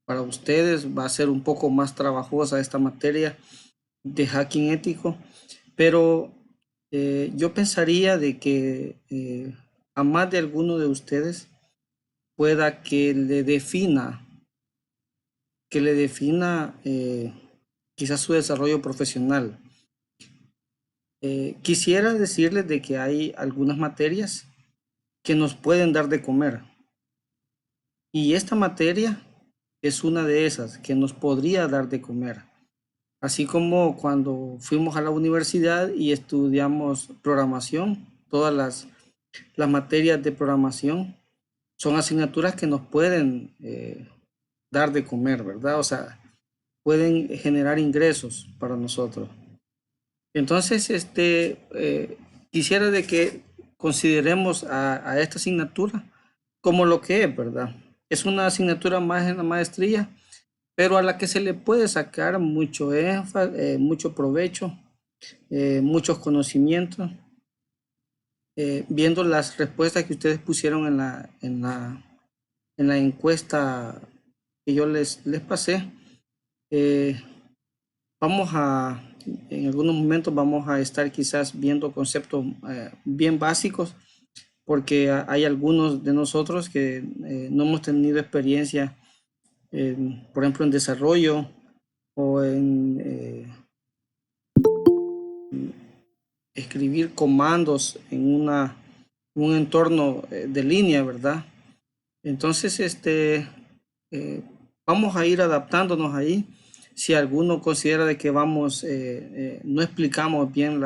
para ustedes va a ser un poco más trabajosa esta materia de hacking ético, pero yo pensaría de que a más de alguno de ustedes pueda que le defina quizás su desarrollo profesional. Quisiera decirles de que hay algunas materias que nos pueden dar de comer. Y esta materia es una de esas que nos podría dar de comer. Así como cuando fuimos a la universidad y estudiamos programación, todas las materias de programación son asignaturas que nos pueden dar de comer, ¿verdad? O sea, pueden generar ingresos para nosotros. Entonces, quisiera de que consideremos a esta asignatura como lo que es, ¿verdad? Es una asignatura más en la maestría, pero a la que se le puede sacar mucho énfasis, mucho provecho, muchos conocimientos, viendo las respuestas que ustedes pusieron en la encuesta que yo les pasé. Vamos a, en algunos momentos vamos a estar quizás viendo conceptos bien básicos, porque hay algunos de nosotros que no hemos tenido experiencia, por ejemplo, en desarrollo o en escribir comandos en un entorno de línea, ¿verdad? Entonces, vamos a ir adaptándonos ahí. Si alguno considera de que no explicamos bien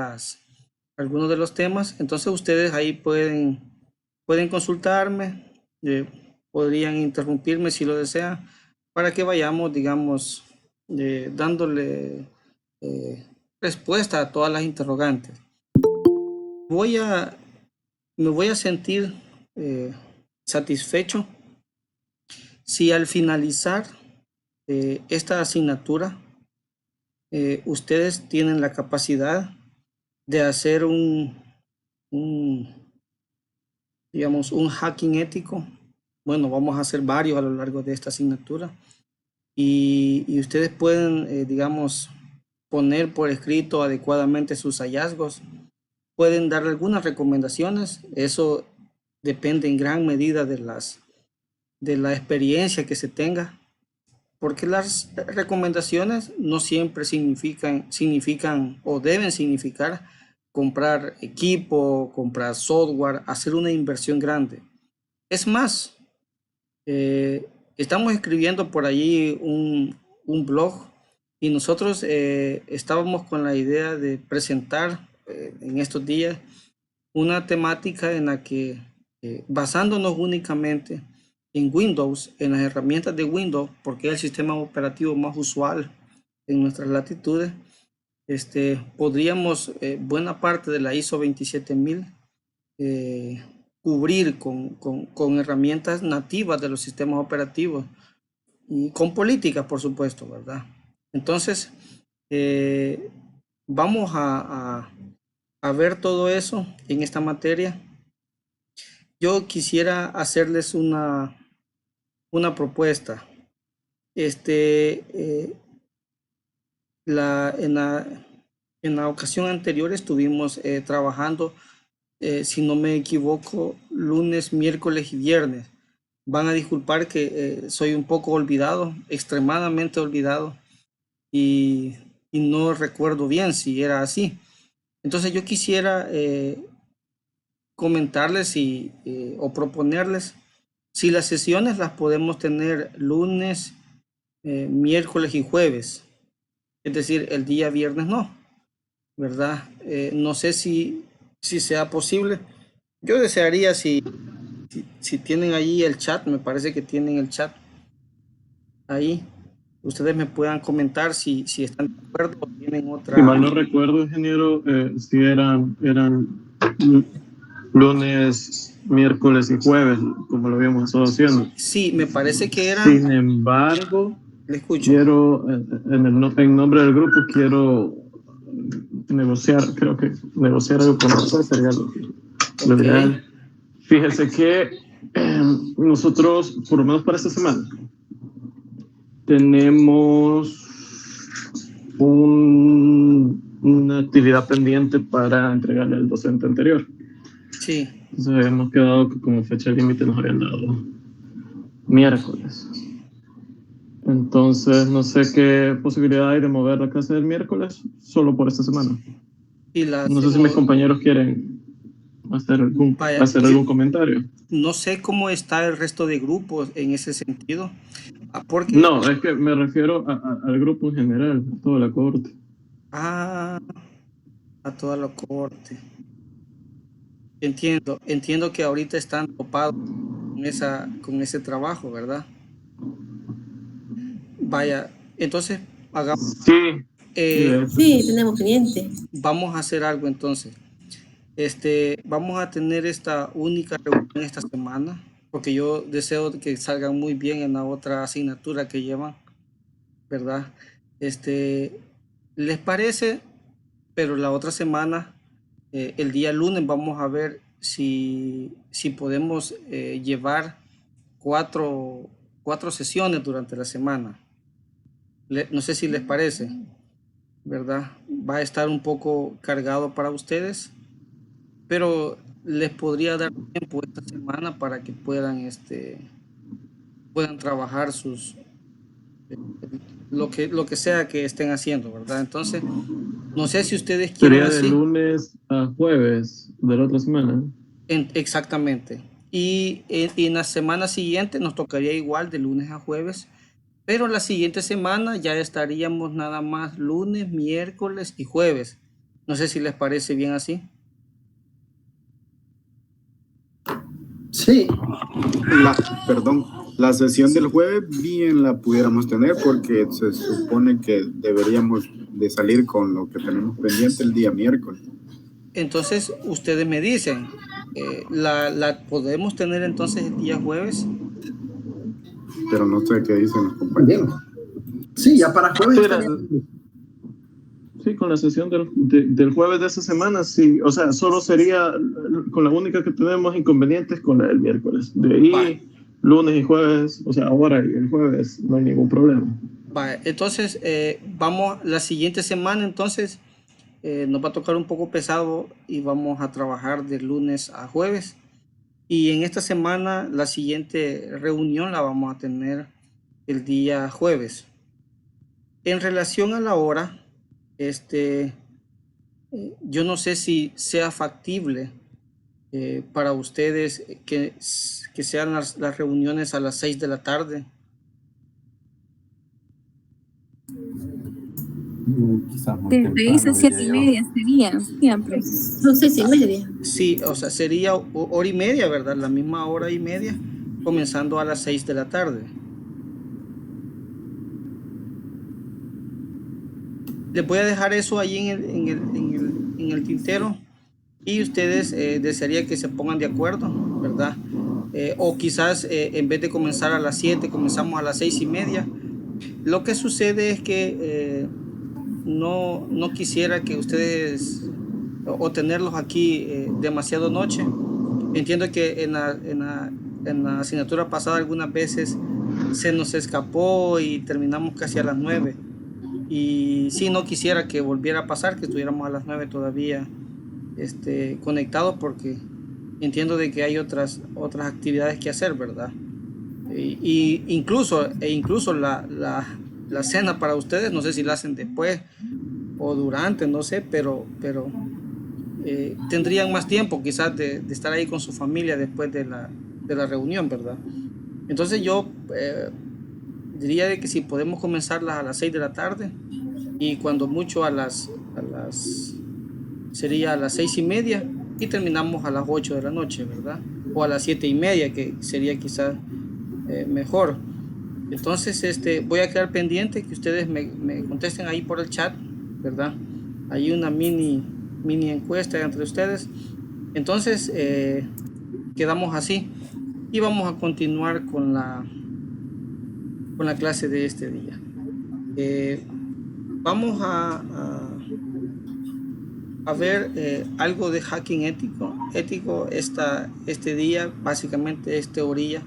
algunos de los temas, entonces ustedes ahí pueden consultarme, podrían interrumpirme si lo desean, para que vayamos, digamos, dándole respuesta a todas las interrogantes. Me voy a sentir satisfecho si al finalizar esta asignatura ustedes tienen la capacidad de hacer digamos, un hacking ético. Bueno, vamos a hacer varios a lo largo de esta asignatura y ustedes pueden, digamos, poner por escrito adecuadamente sus hallazgos. Pueden dar algunas recomendaciones. Eso depende en gran medida de la experiencia que se tenga, porque las recomendaciones no siempre significan o deben significar comprar equipo, comprar software, hacer una inversión grande. Es más, estamos escribiendo por allí un blog y nosotros estábamos con la idea de presentar en estos días una temática en la que, basándonos únicamente en Windows, en las herramientas de Windows, porque es el sistema operativo más usual en nuestras latitudes, podríamos buena parte de la ISO 27000 cubrir con herramientas nativas de los sistemas operativos y con políticas, por supuesto, ¿verdad? Entonces, vamos a ver todo eso en esta materia. Yo quisiera hacerles una propuesta. En la ocasión anterior estuvimos trabajando, si no me equivoco, lunes, miércoles y viernes. Van a disculpar que soy un poco olvidado, extremadamente olvidado, y no recuerdo bien si era así. Entonces yo quisiera comentarles o proponerles si las sesiones las podemos tener lunes, miércoles y jueves, es decir, el día viernes no, ¿verdad? No sé si sea posible. Yo desearía si tienen ahí el chat, me parece que tienen el chat ahí, ustedes me puedan comentar si están de acuerdo o tienen otra. Si mal no recuerdo, ingeniero, si eran lunes, miércoles y jueves, como lo habíamos estado haciendo. Sí, me parece que eran. Sin embargo, le escucho. Quiero, en nombre del grupo, quiero negociar, creo que negociar algo con usted sería lo ideal. Fíjese que nosotros, por lo menos para esta semana, tenemos una actividad pendiente para entregarle al docente anterior. Sí. Entonces habíamos quedado que como fecha límite nos habían dado miércoles. Entonces no sé qué posibilidad hay de mover la clase del miércoles solo por esta semana. Y la No sé si mis compañeros quieren hacer algún comentario. No sé cómo está el resto de grupos en ese sentido. Porque... No, es que me refiero al grupo en general, a toda la corte. A toda la corte. Entiendo que ahorita están topados con ese trabajo, ¿verdad? Vaya, entonces hagamos. Sí. Sí, tenemos pendiente. Vamos a hacer algo entonces. Vamos a tener esta única reunión esta semana, porque yo deseo que salgan muy bien en la otra asignatura que llevan, ¿verdad? ¿Les parece? Pero la otra semana, el día lunes, vamos a ver si podemos llevar cuatro sesiones durante la semana. No sé si les parece, ¿verdad? Va a estar un poco cargado para ustedes, pero les podría dar tiempo esta semana para que puedan trabajar lo que sea que estén haciendo, ¿verdad? Entonces, no sé si ustedes quieren así. Sería de lunes a jueves de la otra semana. Exactamente. Y en la semana siguiente nos tocaría igual de lunes a jueves, pero la siguiente semana ya estaríamos nada más lunes, miércoles y jueves. No sé si les parece bien así. Sí, la sesión del jueves bien la pudiéramos tener porque se supone que deberíamos de salir con lo que tenemos pendiente el día miércoles. Entonces, ustedes me dicen, ¿la podemos tener entonces el día jueves? Pero no sé qué dicen los compañeros. Sí, ya para jueves. Sí, con la sesión del jueves de esa semana, sí. O sea, solo sería con la única que tenemos inconvenientes con la del miércoles. De ahí, vale. Lunes y jueves, o sea, ahora y el jueves, no hay ningún problema. Vale, entonces, vamos la siguiente semana, entonces, nos va a tocar un poco pesado y vamos a trabajar de lunes a jueves. Y en esta semana, la siguiente reunión la vamos a tener el día jueves. En relación a la hora, yo no sé si sea factible para ustedes que sean las reuniones a las 6 de la tarde. De 6 a 7:30 sería siempre. Son 6:30. Sí, o sea, sería hora y media, ¿verdad? La misma hora y media, comenzando a las 6 de la tarde. Les voy a dejar eso ahí en el tintero y ustedes desearía que se pongan de acuerdo, ¿verdad? O quizás en vez de comenzar a las 7, comenzamos a las 6:30. Lo que sucede es que no quisiera que ustedes o tenerlos aquí demasiado noche. Entiendo que en la asignatura pasada algunas veces se nos escapó y terminamos casi a las 9. Y sí, no quisiera que volviera a pasar, que estuviéramos a las 9 todavía conectados, porque entiendo de que hay otras actividades que hacer, ¿verdad? Y incluso la cena para ustedes, no sé si la hacen después o durante, no sé, pero tendrían más tiempo quizás de estar ahí con su familia después de la reunión, ¿verdad? Entonces yo diría de que si podemos comenzarlas a las 6 de la tarde y cuando mucho sería a las 6:30 y terminamos a las 8 de la noche, ¿verdad? O a las 7:30, que sería quizás mejor. Entonces voy a quedar pendiente que ustedes me contesten ahí por el chat, ¿verdad? Hay una mini encuesta entre ustedes. Entonces quedamos así y vamos a continuar con la clase de este día. Vamos a ver algo de hacking ético este día, básicamente es teoría.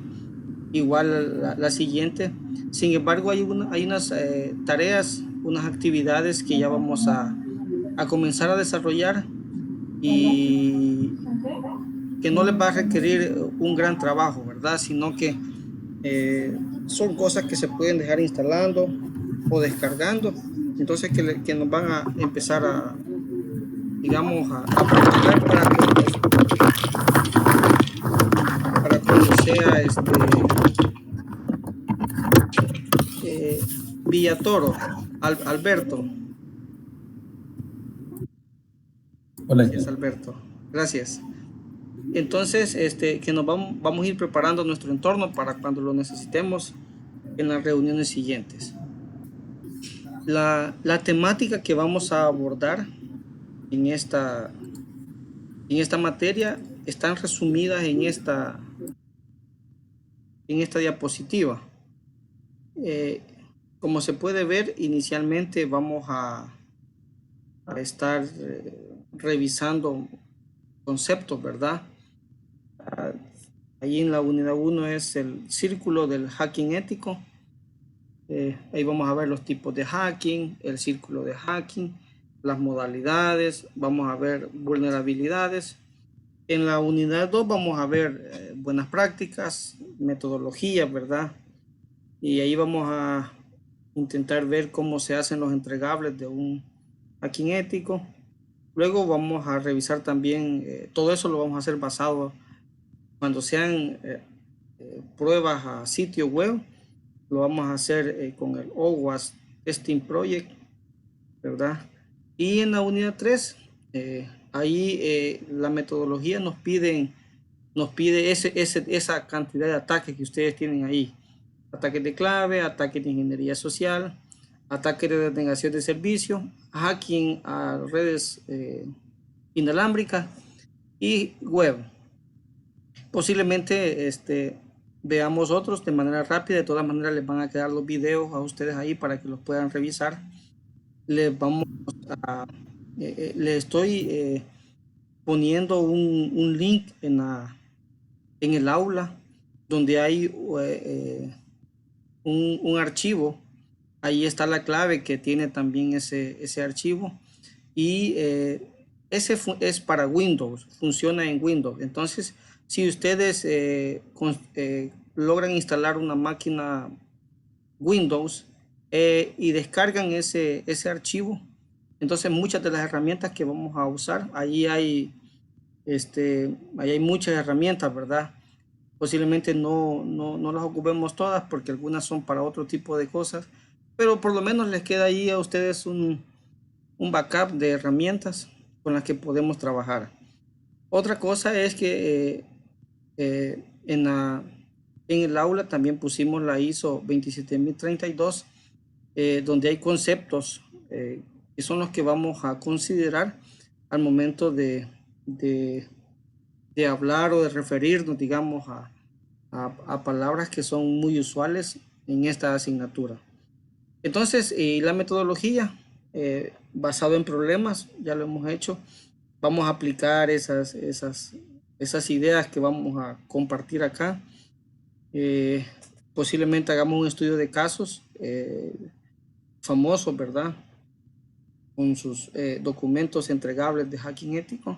Igual la siguiente Sin embargo, hay unas tareas, unas actividades que ya vamos a comenzar a desarrollar y que no les va a requerir un gran trabajo, ¿verdad? Sino que son cosas que se pueden dejar instalando o descargando. Entonces que nos van a empezar a, digamos, a preparar para cuando sea Villatoro, Alberto. Hola. Gracias, Alberto. Gracias. Entonces, que nos vamos a ir preparando nuestro entorno para cuando lo necesitemos en las reuniones siguientes. La temática que vamos a abordar en esta materia están resumidas en esta diapositiva. Como se puede ver, inicialmente vamos a estar revisando conceptos, ¿verdad? Ahí en la unidad 1 es el círculo del hacking ético. Ahí vamos a ver los tipos de hacking, el círculo de hacking, las modalidades, vamos a ver vulnerabilidades. En la unidad 2 vamos a ver buenas prácticas, metodologías, ¿verdad? Y ahí vamos a intentar ver cómo se hacen los entregables de un hacking ético. Luego vamos a revisar también, todo eso lo vamos a hacer basado cuando sean pruebas a sitio web, lo vamos a hacer con el OWASP Testing Project, ¿verdad? Y en la unidad 3, ahí la metodología nos pide esa cantidad de ataques que ustedes tienen ahí. Ataques de clave, ataques de ingeniería social, ataques de denegación de servicio, hacking a redes inalámbricas y web. Posiblemente veamos otros de manera rápida. De todas maneras les van a quedar los videos a ustedes ahí para que los puedan revisar. Les estoy poniendo un link en el aula donde hay un archivo. Ahí está la clave que tiene también ese archivo y ese es para Windows, funciona en Windows. Entonces, si ustedes logran instalar una máquina Windows y descargan ese archivo, entonces muchas de las herramientas que vamos a usar, ahí hay muchas herramientas, ¿verdad? Posiblemente no las ocupemos todas porque algunas son para otro tipo de cosas, pero por lo menos les queda ahí a ustedes un backup de herramientas con las que podemos trabajar. Otra cosa es que en el aula también pusimos la ISO 27032, donde hay conceptos que son los que vamos a considerar al momento de hablar o de referirnos, digamos, a palabras que son muy usuales en esta asignatura. Entonces, la metodología basado en problemas, ya lo hemos hecho. Vamos a aplicar esas ideas que vamos a compartir acá. Posiblemente hagamos un estudio de casos famosos, ¿verdad? Con sus documentos entregables de hacking ético.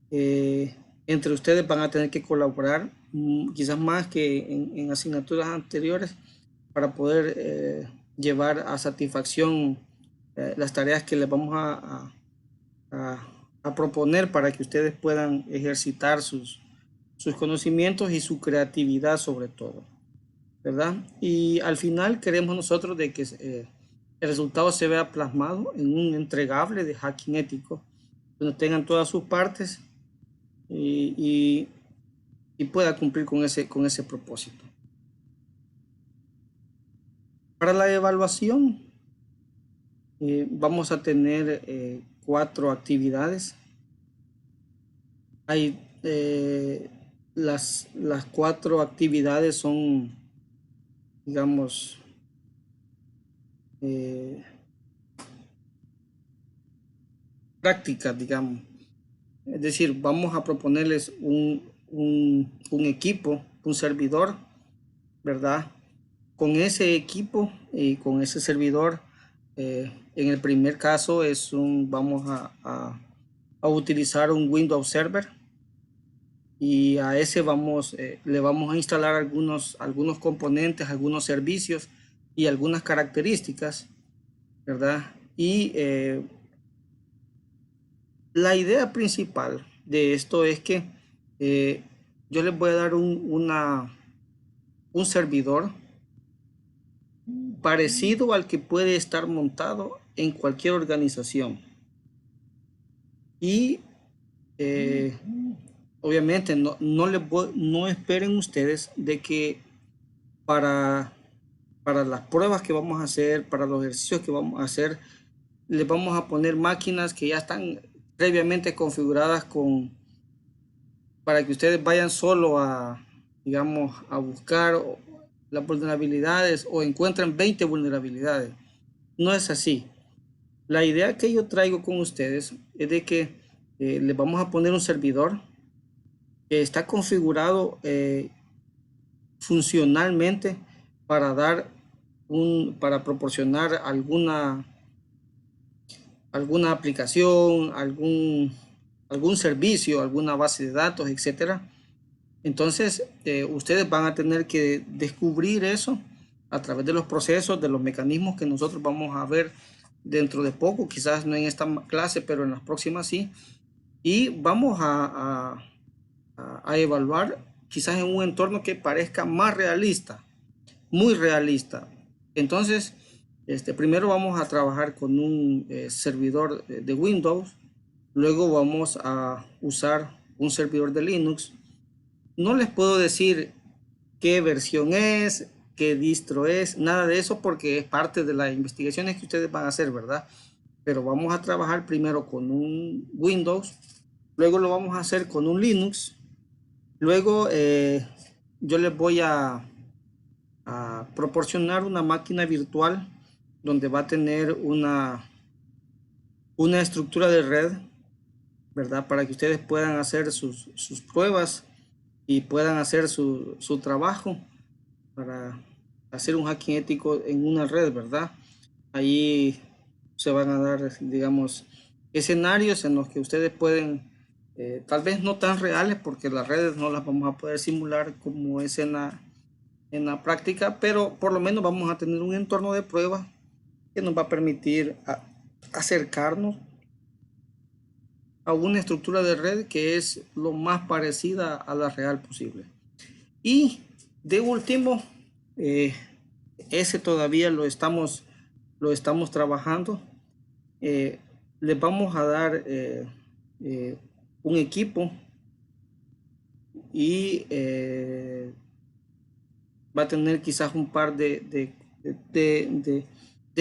Entre ustedes van a tener que colaborar quizás más que en asignaturas anteriores para poder llevar a satisfacción las tareas que les vamos a proponer para que ustedes puedan ejercitar sus conocimientos y su creatividad sobre todo, ¿verdad? Y al final queremos nosotros de que el resultado se vea plasmado en un entregable de hacking ético, donde tengan todas sus partes y pueda cumplir con ese propósito. Para la evaluación vamos a tener 4 actividades. Hay las 4 actividades son, digamos, prácticas, digamos. Es decir, vamos a proponerles un equipo, un servidor, ¿verdad? con ese equipo y con ese servidor, en el primer caso vamos a utilizar un Windows Server, y a ese le vamos a instalar algunos componentes, algunos servicios y algunas características, ¿verdad? Y la idea principal de esto es que yo les voy a dar un servidor parecido al que puede estar montado en cualquier organización. Y obviamente no esperen ustedes de que para las pruebas que vamos a hacer, para los ejercicios que vamos a hacer, les vamos a poner máquinas que ya están previamente configuradas para que ustedes vayan solo a buscar las vulnerabilidades o encuentren 20 vulnerabilidades. No es así. La idea que yo traigo con ustedes es de que les vamos a poner un servidor que está configurado funcionalmente para proporcionar alguna aplicación, algún servicio, alguna base de datos, etcétera. Entonces, ustedes van a tener que descubrir eso a través de los procesos, de los mecanismos que nosotros vamos a ver dentro de poco, quizás no en esta clase, pero en las próximas sí. Y vamos a evaluar quizás en un entorno que parezca más realista, muy realista. Entonces, primero vamos a trabajar con un servidor de Windows, luego vamos a usar un servidor de Linux. No les puedo decir qué versión es, qué distro es, nada de eso, porque es parte de las investigaciones que ustedes van a hacer, ¿verdad? Pero vamos a trabajar primero con un Windows, luego lo vamos a hacer con un Linux, luego yo les voy a proporcionar una máquina virtual donde va a tener una estructura de red, ¿verdad? Para que ustedes puedan hacer sus pruebas y puedan hacer su trabajo para hacer un hacking ético en una red, ¿verdad? Ahí se van a dar, digamos, escenarios en los que ustedes pueden, tal vez no tan reales, porque las redes no las vamos a poder simular como es en la práctica, pero por lo menos vamos a tener un entorno de prueba que nos va a permitir acercarnos a una estructura de red que es lo más parecida a la real posible. Y de último, ese todavía lo estamos trabajando. Les vamos a dar un equipo y va a tener quizás un par de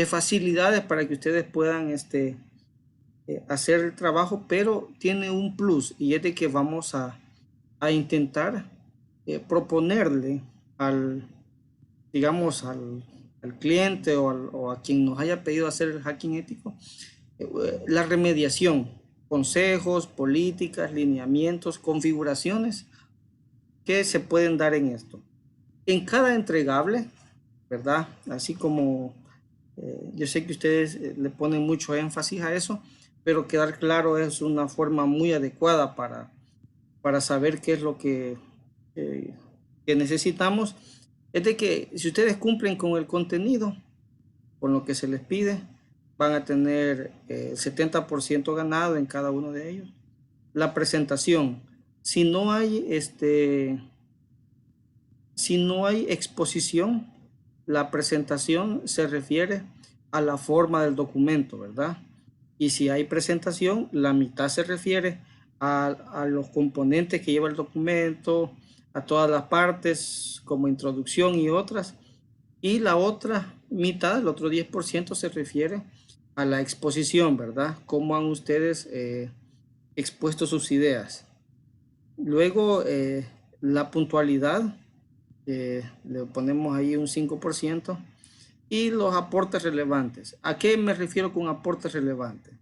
facilidades para que ustedes puedan hacer el trabajo, pero tiene un plus, y es de que vamos a intentar proponerle al cliente o a quien nos haya pedido hacer el hacking ético la remediación, consejos, políticas, lineamientos, configuraciones que se pueden dar en esto. En cada entregable, ¿verdad? Así como yo sé que ustedes le ponen mucho énfasis a eso, pero quedar claro es una forma muy adecuada para saber qué es lo que necesitamos. Es de que si ustedes cumplen con el contenido, con lo que se les pide, van a tener 70% ganado en cada uno de ellos. La presentación, si no hay exposición, la presentación se refiere a la forma del documento, ¿verdad? Y si hay presentación, la mitad se refiere a los componentes que lleva el documento, a todas las partes como introducción y otras. Y la otra mitad, el otro 10%, se refiere a la exposición, ¿verdad? Cómo han ustedes expuesto sus ideas. Luego, la puntualidad, le ponemos ahí un 5%. Y los aportes relevantes. ¿A qué me refiero con aportes relevantes?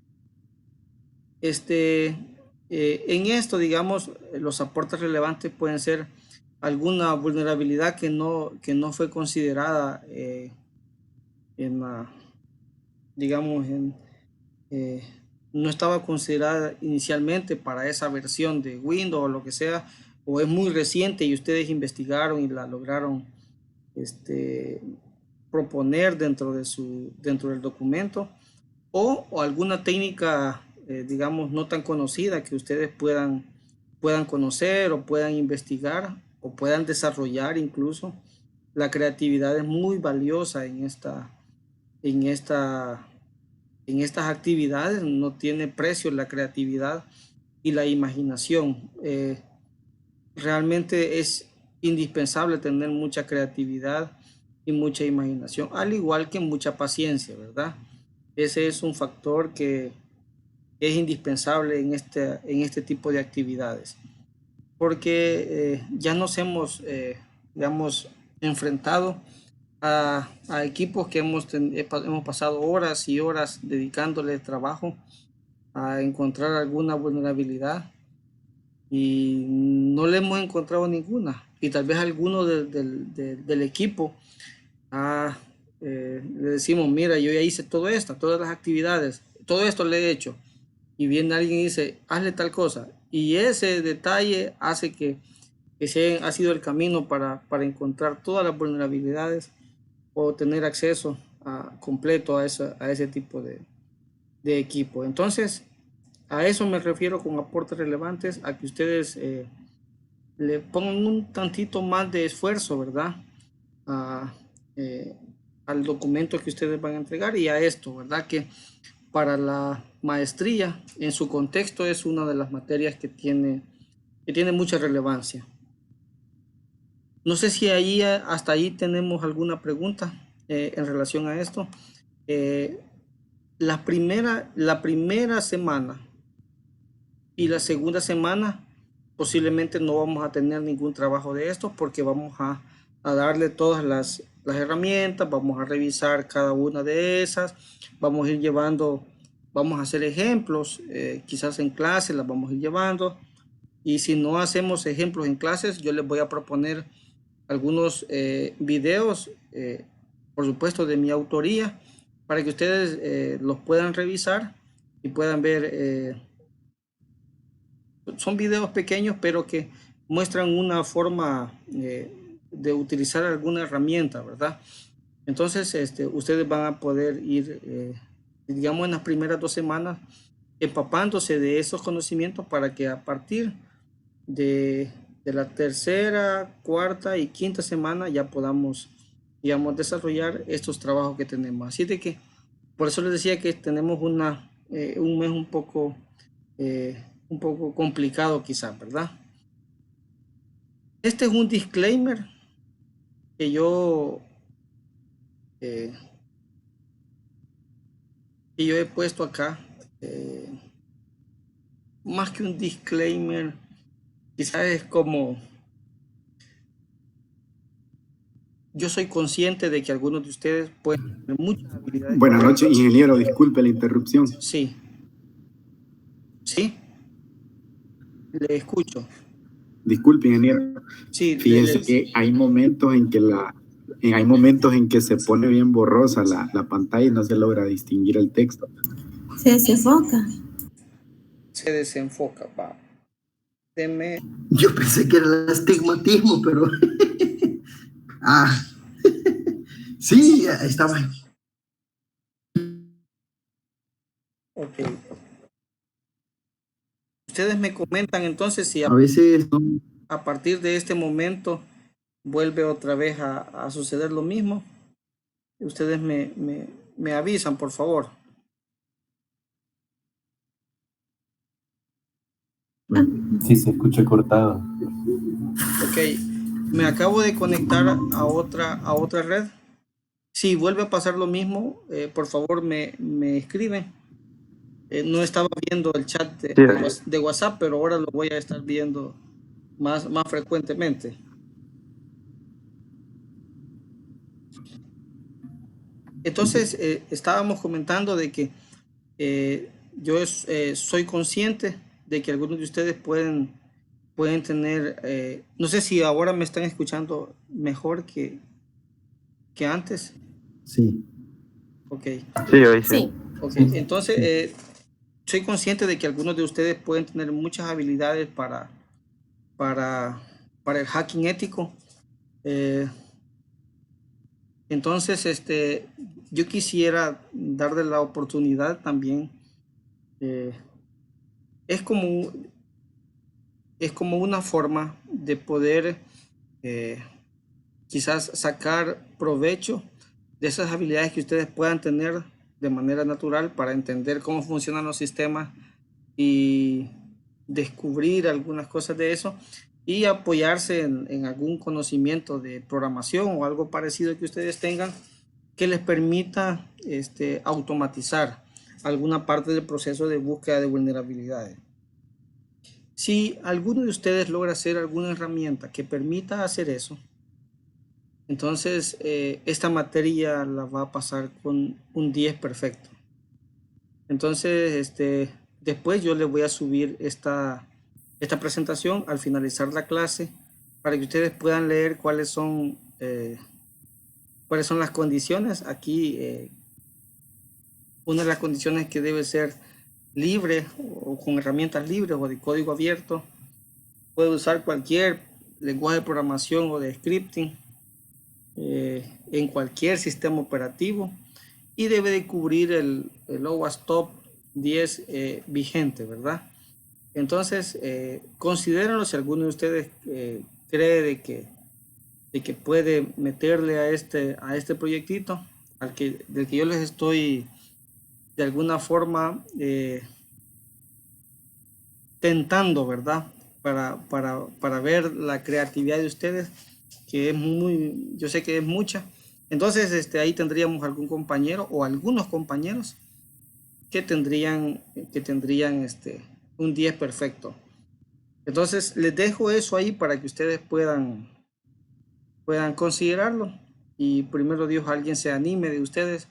En esto, digamos, los aportes relevantes pueden ser alguna vulnerabilidad que no fue considerada en la, digamos, no estaba considerada inicialmente para esa versión de Windows o lo que sea, o es muy reciente y ustedes investigaron y la lograron proponer dentro del documento, o alguna técnica, digamos, no tan conocida que ustedes puedan conocer o puedan investigar o puedan desarrollar incluso. La creatividad es muy valiosa en estas actividades, no tiene precio la creatividad y la imaginación. Realmente es indispensable tener mucha creatividad y mucha imaginación, al igual que mucha paciencia, ¿verdad? Ese es un factor que es indispensable en este tipo de actividades, porque ya nos hemos, digamos, enfrentado a equipos que hemos pasado horas y horas dedicándole trabajo a encontrar alguna vulnerabilidad y no le hemos encontrado ninguna, y tal vez alguno del equipo le decimos, mira, yo ya hice todo esto, todas las actividades, todo esto le he hecho, y viene alguien y dice, hazle tal cosa, y ese detalle hace que ha sido el camino para encontrar todas las vulnerabilidades o tener acceso completo a ese tipo de equipo. Entonces, a eso me refiero con aportes relevantes, a que ustedes le pongan un tantito más de esfuerzo, ¿verdad? Al documento que ustedes van a entregar y a esto, ¿verdad? Que para la maestría, en su contexto, es una de las materias que tiene mucha relevancia. No sé si hasta ahí tenemos alguna pregunta en relación a esto. La primera semana y la segunda semana posiblemente no vamos a tener ningún trabajo de esto, porque vamos a darle todas las herramientas, vamos a revisar cada una de esas, vamos a hacer ejemplos, quizás en clase las vamos a ir llevando, y si no hacemos ejemplos en clases, yo les voy a proponer algunos videos, por supuesto de mi autoría, para que ustedes los puedan revisar y puedan ver. Son videos pequeños, pero que muestran una forma de utilizar alguna herramienta, ¿verdad? Entonces, ustedes van a poder ir, digamos, en las primeras 2 semanas empapándose de esos conocimientos, para que a partir de la tercera, cuarta y quinta semana ya podamos, digamos, desarrollar estos trabajos que tenemos. Así de que, por eso les decía que tenemos un mes un poco complicado quizás, ¿verdad? Este es un disclaimer que yo he puesto acá. Más que un disclaimer, quizás es como, yo soy consciente de que algunos de ustedes pueden tener muchas habilidades. Buenas noches, ingeniero, disculpe la interrupción. Sí. ¿Sí? Le escucho. Disculpe, ingeniero. Sí, fíjense que hay momentos en que se pone bien borrosa la pantalla y no se logra distinguir el texto. Se desenfoca. Se desenfoca, pa. Yo pensé que era el astigmatismo, pero sí, estaba. Ok. Ustedes me comentan entonces si a veces a partir de este momento vuelve otra vez a suceder lo mismo. Ustedes me avisan, por favor. Sí, se escucha cortado. Ok, me acabo de conectar a otra red. Si vuelve a pasar lo mismo, por favor me escriben. No estaba viendo el chat de WhatsApp, pero ahora lo voy a estar viendo más frecuentemente. Entonces, estábamos comentando de que yo soy consciente de que algunos de ustedes pueden pueden tener, no sé si ahora me están escuchando mejor que antes. Sí. Ok. Sí, hoy sí. Sí. Ok, entonces soy consciente de que algunos de ustedes pueden tener muchas habilidades para el hacking ético. Entonces, yo quisiera darle la oportunidad también. Es como una forma de poder quizás sacar provecho de esas habilidades que ustedes puedan tener de manera natural para entender cómo funcionan los sistemas y descubrir algunas cosas de eso y apoyarse en algún conocimiento de programación o algo parecido que ustedes tengan que les permita automatizar alguna parte del proceso de búsqueda de vulnerabilidades. Si alguno de ustedes logra hacer alguna herramienta que permita hacer eso, entonces esta materia la va a pasar con un 10 perfecto. Entonces, después yo les voy a subir esta presentación al finalizar la clase para que ustedes puedan leer cuáles son las condiciones. Aquí, una de las condiciones que debe ser libre o con herramientas libres o de código abierto. Puede usar cualquier lenguaje de programación o de scripting en cualquier sistema operativo y debe de cubrir el OWASP Top 10 vigente, ¿verdad? Entonces, considérenlo si alguno de ustedes cree de que puede meterle a este proyectito del que yo les estoy de alguna forma tentando, ¿verdad? Para ver la creatividad de ustedes, que es yo sé que es mucha. Entonces, ahí tendríamos algún compañero o algunos compañeros que tendrían un 10 perfecto. Entonces, les dejo eso ahí para que ustedes puedan considerarlo y primero Dios alguien se anime de ustedes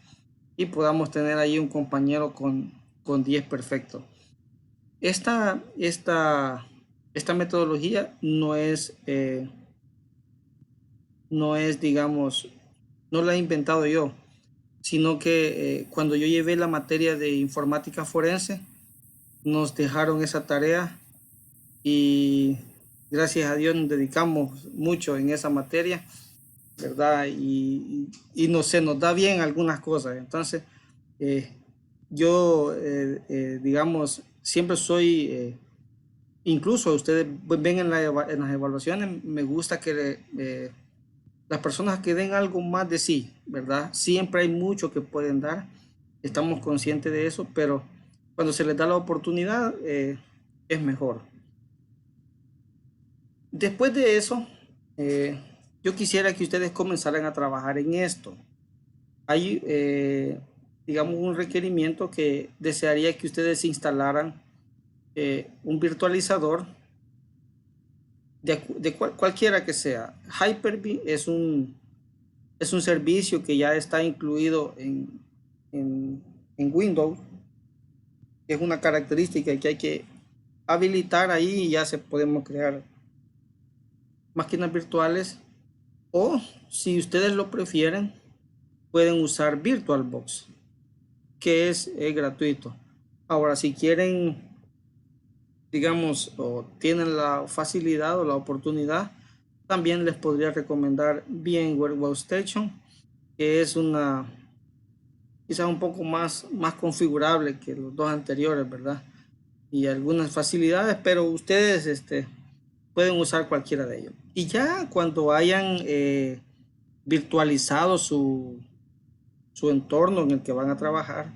y podamos tener ahí un compañero con 10 perfecto. Esta metodología no es, digamos, no la he inventado yo, sino que cuando yo llevé la materia de informática forense, nos dejaron esa tarea y gracias a Dios nos dedicamos mucho en esa materia, ¿verdad? Y se nos da bien algunas cosas. Entonces, yo, digamos, siempre soy... incluso ustedes ven en las evaluaciones, me gusta que las personas que den algo más de sí, ¿verdad? Siempre hay mucho que pueden dar, estamos conscientes de eso, pero cuando se les da la oportunidad es mejor. Después de eso, yo quisiera que ustedes comenzaran a trabajar en esto. Hay, digamos, un requerimiento que desearía que ustedes instalaran un virtualizador de cualquiera que sea. Hyper-V es un servicio que ya está incluido en Windows. Es una característica que hay que habilitar ahí y ya podemos crear máquinas virtuales. O si ustedes lo prefieren, pueden usar VirtualBox, que es gratuito. Ahora, si quieren, digamos, o tienen la facilidad o la oportunidad, también les podría recomendar VMware Workstation, que es quizás un poco más configurable que los dos anteriores, ¿verdad? Y algunas facilidades, pero ustedes pueden usar cualquiera de ellos. Y ya cuando hayan virtualizado su entorno en el que van a trabajar,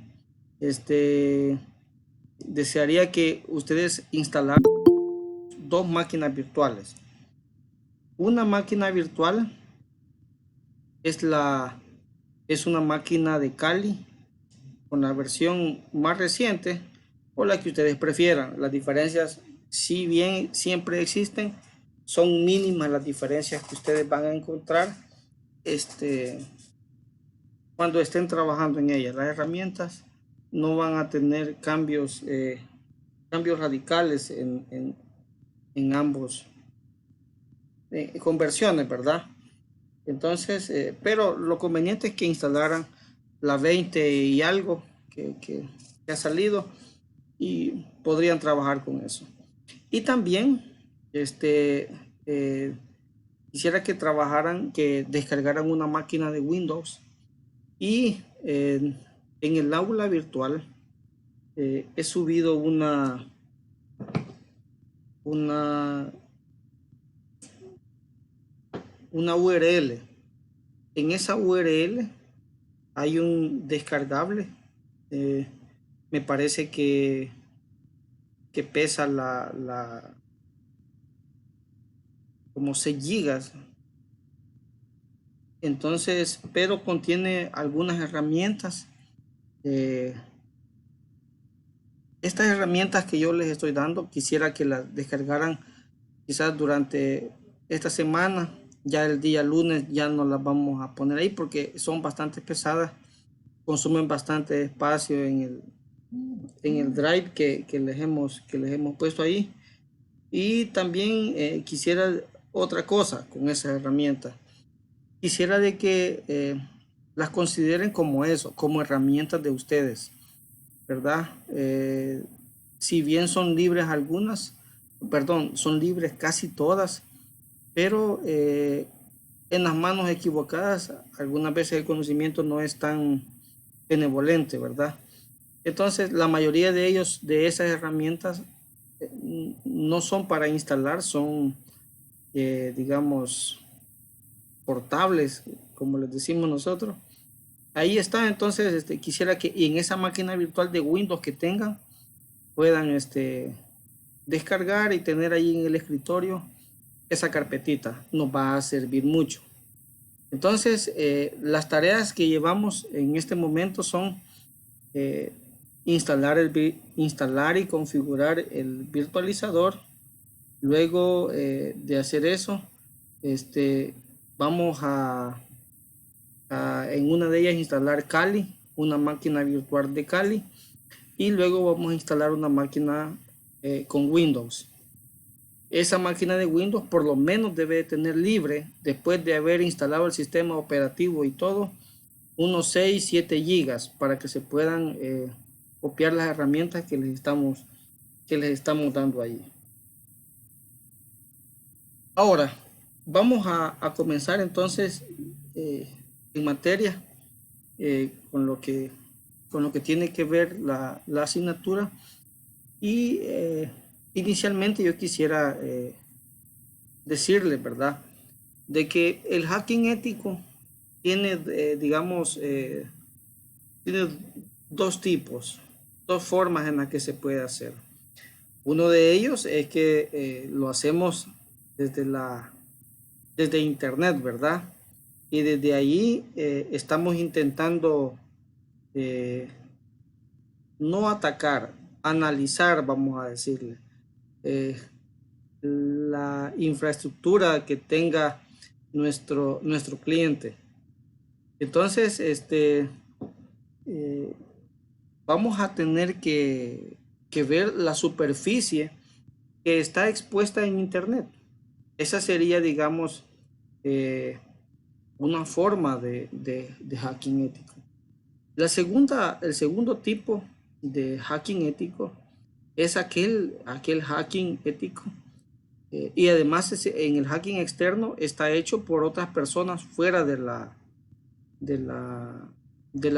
desearía que ustedes instalaran 2 máquinas virtuales. Una máquina virtual es una máquina de Kali con la versión más reciente o la que ustedes prefieran. Las diferencias, si bien siempre existen, son mínimas las diferencias que ustedes van a encontrar cuando estén trabajando en ellas. Las herramientas no van a tener cambios radicales en en ambos conversiones, ¿verdad? Entonces, pero lo conveniente es que instalaran la 20 y algo que ha salido y podrían trabajar con eso. Y también, quisiera que trabajaran, que descargaran una máquina de Windows y en el aula virtual he subido una URL. En esa URL hay un descargable. Me parece que pesa como 6 gigas. Entonces, pero contiene algunas herramientas. Estas herramientas que yo les estoy dando, quisiera que las descargaran quizás durante esta semana. Ya el día lunes ya no las vamos a poner ahí porque son bastante pesadas, consumen bastante espacio en el drive que les hemos puesto ahí. Y también quisiera otra cosa con esas herramientas. Quisiera de que las consideren como eso, como herramientas de ustedes, ¿verdad? Si bien son libres algunas, perdón, son libres casi todas, pero en las manos equivocadas, algunas veces el conocimiento no es tan benevolente, ¿verdad? Entonces, la mayoría de ellos, de esas herramientas, no son para instalar, son, digamos, portables, como les decimos nosotros. Ahí está, entonces quisiera que en esa máquina virtual de Windows que tengan, puedan descargar y tener ahí en el escritorio esa carpetita. Nos va a servir mucho. Entonces, las tareas que llevamos en este momento son instalar y configurar el virtualizador. Luego de hacer eso, vamos a en una de ellas instalar Kali, una máquina virtual de Kali, y luego vamos a instalar una máquina con Windows. Esa máquina de Windows por lo menos debe tener libre, después de haber instalado el sistema operativo y todo, unos 6-7 gigas para que se puedan copiar las herramientas que les estamos dando ahí. Ahora, vamos a comenzar entonces en materia con lo que tiene que ver la asignatura. Y inicialmente yo quisiera decirle, ¿verdad?, de que el hacking ético tiene, digamos, tiene dos tipos, dos formas en las que se puede hacer. Uno de ellos es que lo hacemos desde internet, ¿verdad? Y desde ahí estamos intentando no atacar, analizar, vamos a decirle, la infraestructura que tenga nuestro cliente. Entonces, vamos a tener que ver la superficie que está expuesta en internet. Esa sería, digamos, una forma de hacking ético. El segundo tipo de hacking ético es aquel hacking ético y además en el hacking externo está hecho por otras personas fuera de la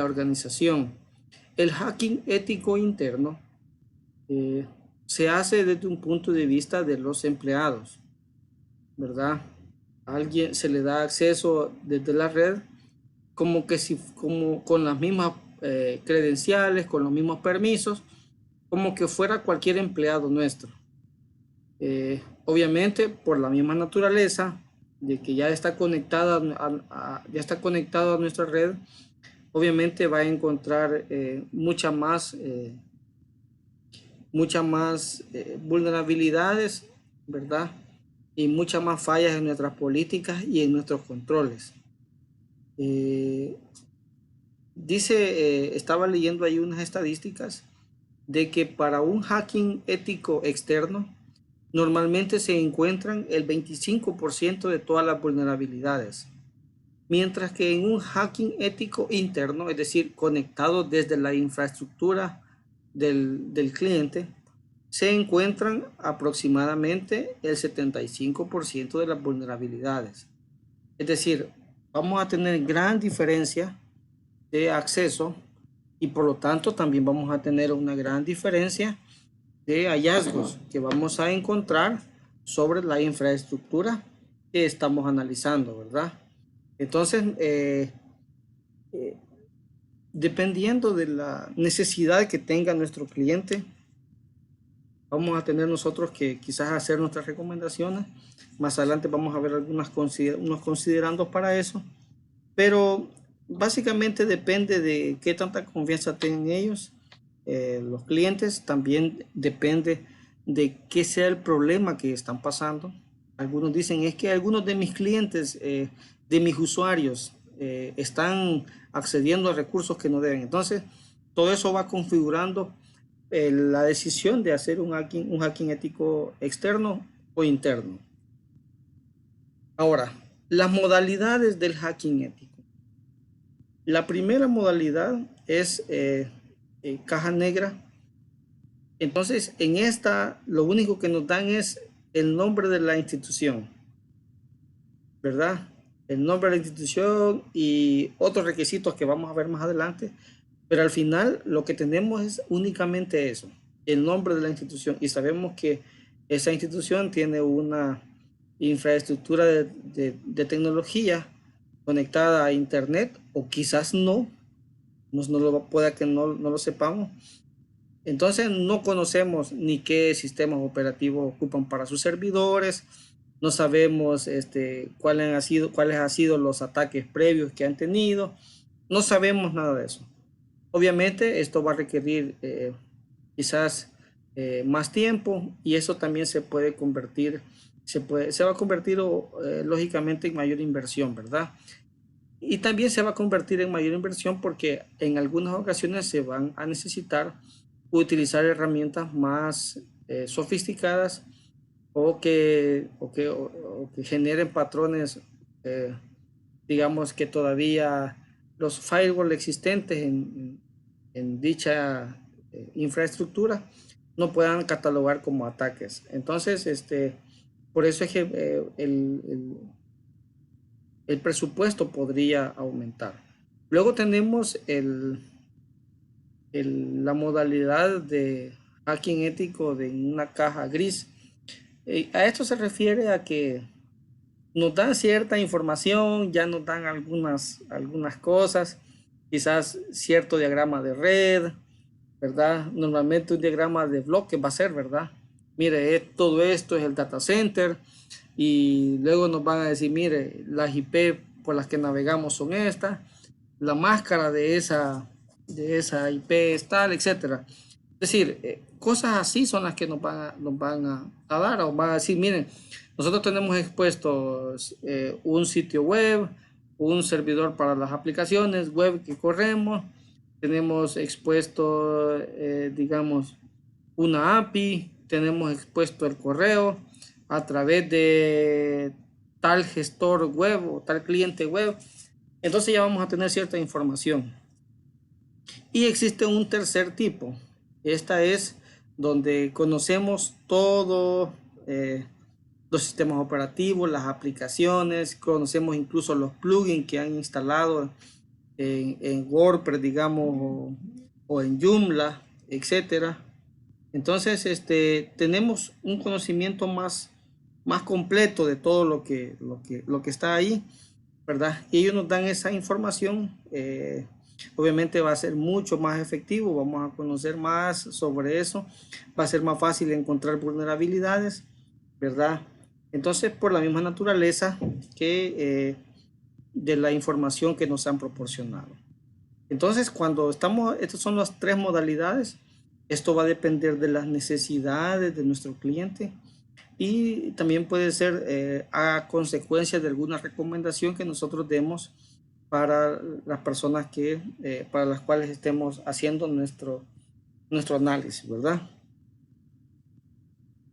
organización. El hacking ético interno se hace desde un punto de vista de los empleados, ¿verdad? A alguien se le da acceso desde la red como con las mismas credenciales, con los mismos permisos, como que fuera cualquier empleado nuestro. Obviamente, por la misma naturaleza de que ya está conectado a nuestra red, obviamente va a encontrar muchas más vulnerabilidades, ¿verdad? Y muchas más fallas en nuestras políticas y en nuestros controles. Estaba leyendo ahí unas estadísticas de que para un hacking ético externo normalmente se encuentran el 25% de todas las vulnerabilidades. Mientras que en un hacking ético interno, es decir, conectado desde la infraestructura del cliente, se encuentran aproximadamente el 75% de las vulnerabilidades. Es decir, vamos a tener gran diferencia de acceso y por lo tanto también vamos a tener una gran diferencia de hallazgos que vamos a encontrar sobre la infraestructura que estamos analizando, ¿verdad? Entonces, dependiendo de la necesidad que tenga nuestro cliente, vamos a tener nosotros que quizás hacer nuestras recomendaciones. Más adelante vamos a ver unos considerandos para eso. Pero básicamente depende de qué tanta confianza tienen ellos. Los clientes también depende de qué sea el problema que están pasando. Algunos dicen, es que algunos de mis clientes, de mis usuarios, están accediendo a recursos que no deben. Entonces, todo eso va configurando la decisión de hacer un hacking ético externo o interno. Ahora, las modalidades del hacking ético. La primera modalidad es caja negra. Entonces, en esta, lo único que nos dan es el nombre de la institución, ¿verdad? El nombre de la institución y otros requisitos que vamos a ver más adelante. Pero al final lo que tenemos es únicamente eso, el nombre de la institución. Y sabemos que esa institución tiene una infraestructura de tecnología conectada a internet, o quizás no pueda que no lo sepamos. Entonces no conocemos ni qué sistemas operativos ocupan para sus servidores, no sabemos cuáles han sido los ataques previos que han tenido, no sabemos nada de eso. Obviamente esto va a requerir quizás más tiempo, y eso también se va a convertir lógicamente en mayor inversión, ¿verdad? Y también se va a convertir en mayor inversión porque en algunas ocasiones se van a necesitar utilizar herramientas más sofisticadas o que generen patrones, digamos que todavía los firewall existentes en dicha infraestructura no puedan catalogar como ataques. Entonces, por eso es que el presupuesto podría aumentar. Luego tenemos la modalidad de hacking ético de una caja gris. A esto se refiere a que nos dan cierta información, ya nos dan algunas cosas, quizás cierto diagrama de red, ¿verdad? Normalmente un diagrama de bloque va a ser, ¿verdad? Mire, todo esto es el data center, y luego nos van a decir, mire, las IP por las que navegamos son estas, la máscara de esa IP es tal, etcétera. Es decir, cosas así son las que nos van a dar, o van a decir, miren, nosotros tenemos expuestos un sitio web, un servidor para las aplicaciones web que corremos, tenemos expuesto, digamos, una API, tenemos expuesto el correo a través de tal gestor web o tal cliente web. Entonces ya vamos a tener cierta información. Y existe un tercer tipo. Esta es donde conocemos todo, los sistemas operativos, las aplicaciones, conocemos incluso los plugins que han instalado en WordPress, digamos, o en Joomla, etcétera. Entonces, tenemos un conocimiento más completo de todo lo que está ahí, ¿verdad? Y ellos nos dan esa información. Obviamente va a ser mucho más efectivo, vamos a conocer más sobre eso, va a ser más fácil encontrar vulnerabilidades, ¿verdad? Entonces, por la misma naturaleza que de la información que nos han proporcionado. Entonces, estas son las tres modalidades. Esto va a depender de las necesidades de nuestro cliente, y también puede ser a consecuencia de alguna recomendación que nosotros demos para las personas para las cuales estemos haciendo nuestro análisis, ¿verdad?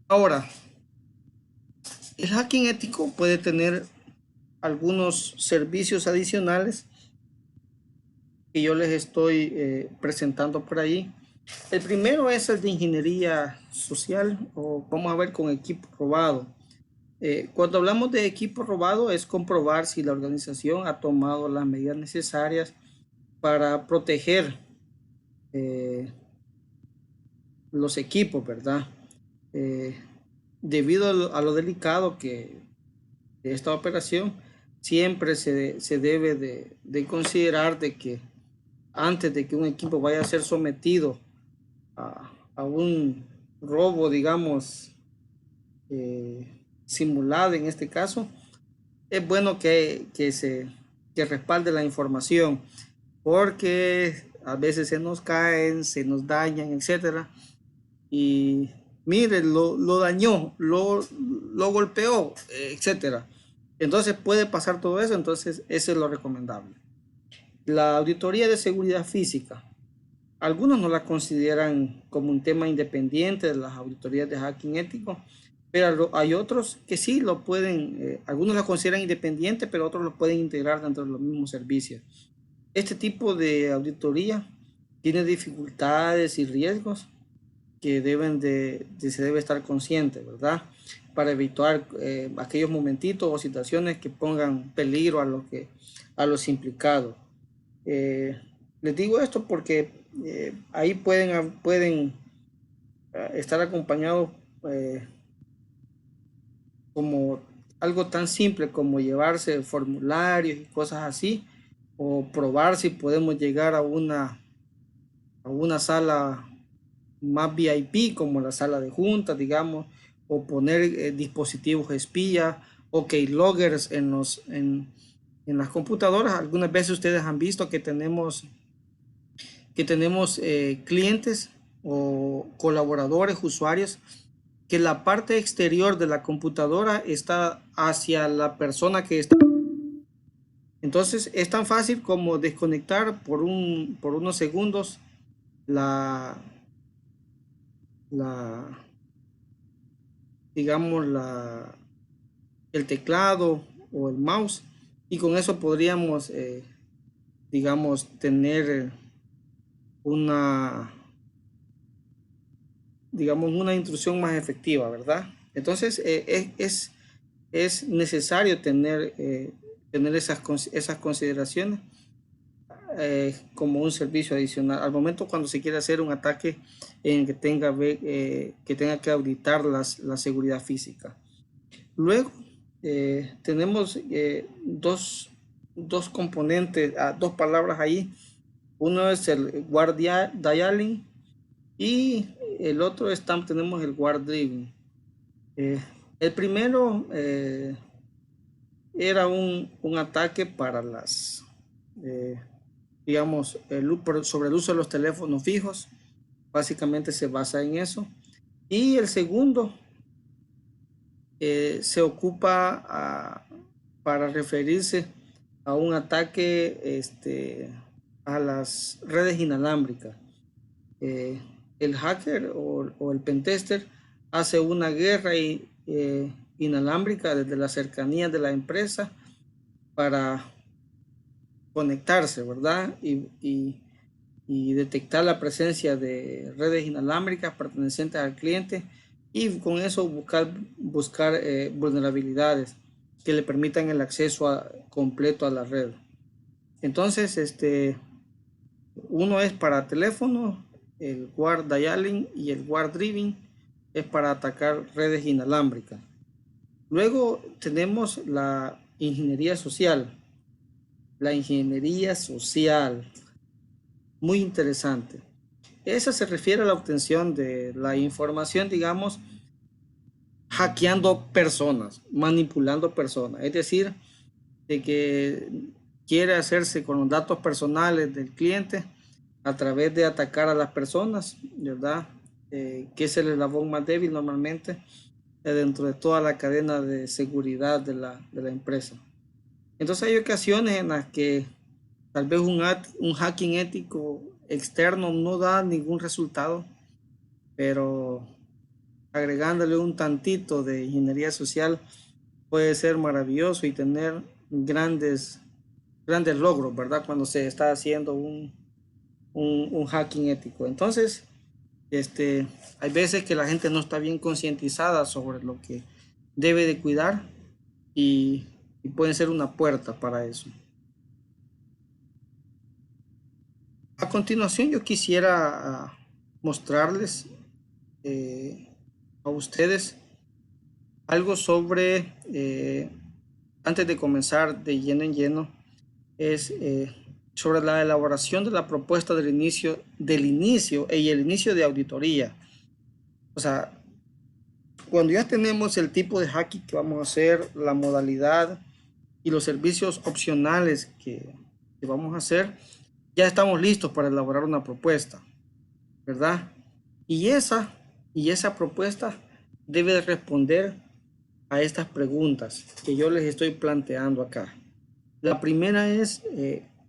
Ahora, El hacking ético puede tener algunos servicios adicionales que yo les estoy presentando por ahí. El primero es el de ingeniería social, o vamos a ver con equipo robado. Cuando hablamos de equipo robado es comprobar si la organización ha tomado las medidas necesarias para proteger los equipos, ¿verdad? Debido a lo delicado que de esta operación, siempre se debe de considerar de que antes de que un equipo vaya a ser sometido a un robo, digamos, simulado en este caso, es bueno que respalde la información, porque a veces se nos caen, se nos dañan, etcétera, y mire, lo dañó, lo golpeó, etcétera. Entonces puede pasar todo eso, entonces eso es lo recomendable. La auditoría de seguridad física. Algunos no la consideran como un tema independiente de las auditorías de hacking ético, pero hay otros que sí lo pueden, algunos la consideran independiente, pero otros lo pueden integrar dentro de los mismos servicios. Este tipo de auditoría tiene dificultades y riesgos que se debe estar consciente, ¿verdad? Para evitar aquellos momentitos o situaciones que pongan peligro a los implicados. Les digo esto porque ahí pueden estar acompañados como algo tan simple como llevarse formularios y cosas así, o probar si podemos llegar a una sala más VIP como la sala de juntas, digamos, o poner dispositivos espía o keyloggers en las computadoras. Algunas veces ustedes han visto que tenemos clientes o colaboradores, usuarios, que la parte exterior de la computadora está hacia la persona que está. Entonces es tan fácil como desconectar por unos segundos el teclado o el mouse, y con eso podríamos digamos tener una intrusión más efectiva, ¿verdad? Entonces es necesario tener esas consideraciones como un servicio adicional al momento cuando se quiere hacer un ataque en que tenga que auditar la seguridad física. Luego tenemos dos componentes, dos palabras ahí. Uno es el guard dialing y el otro tenemos el guard driving. El primero era un ataque para digamos, sobre el uso de los teléfonos fijos. Básicamente se basa en eso. Y el segundo se ocupa para referirse a un ataque a las redes inalámbricas. El hacker o el pentester hace una guerra inalámbrica desde la cercanía de la empresa para conectarse, ¿verdad? Y detectar la presencia de redes inalámbricas pertenecientes al cliente, y con eso buscar vulnerabilidades que le permitan el acceso completo a la red. Entonces, uno es para teléfono, el guard dialing, y el guard driving es para atacar redes inalámbricas. Luego tenemos la ingeniería social. La ingeniería social, muy interesante. Esa se refiere a la obtención de la información, digamos, hackeando personas, manipulando personas. Es decir, de que quiere hacerse con los datos personales del cliente a través de atacar a las personas, ¿verdad? Que es el eslabón más débil normalmente dentro de toda la cadena de seguridad de la empresa. Entonces hay ocasiones en las que tal vez un hacking ético externo no da ningún resultado, pero agregándole un tantito de ingeniería social puede ser maravilloso y tener grandes logros, ¿verdad? Cuando se está haciendo un hacking ético. Entonces, hay veces que la gente no está bien concientizada sobre lo que debe de cuidar y puede ser una puerta para eso. A continuación, yo quisiera mostrarles a ustedes algo sobre, antes de comenzar de lleno en lleno, es sobre la elaboración de la propuesta del inicio y el inicio de auditoría. O sea, cuando ya tenemos el tipo de hacking que vamos a hacer, la modalidad y los servicios opcionales que vamos a hacer, ya estamos listos para elaborar una propuesta, ¿verdad? Y esa propuesta debe responder a estas preguntas que yo les estoy planteando acá. La primera es,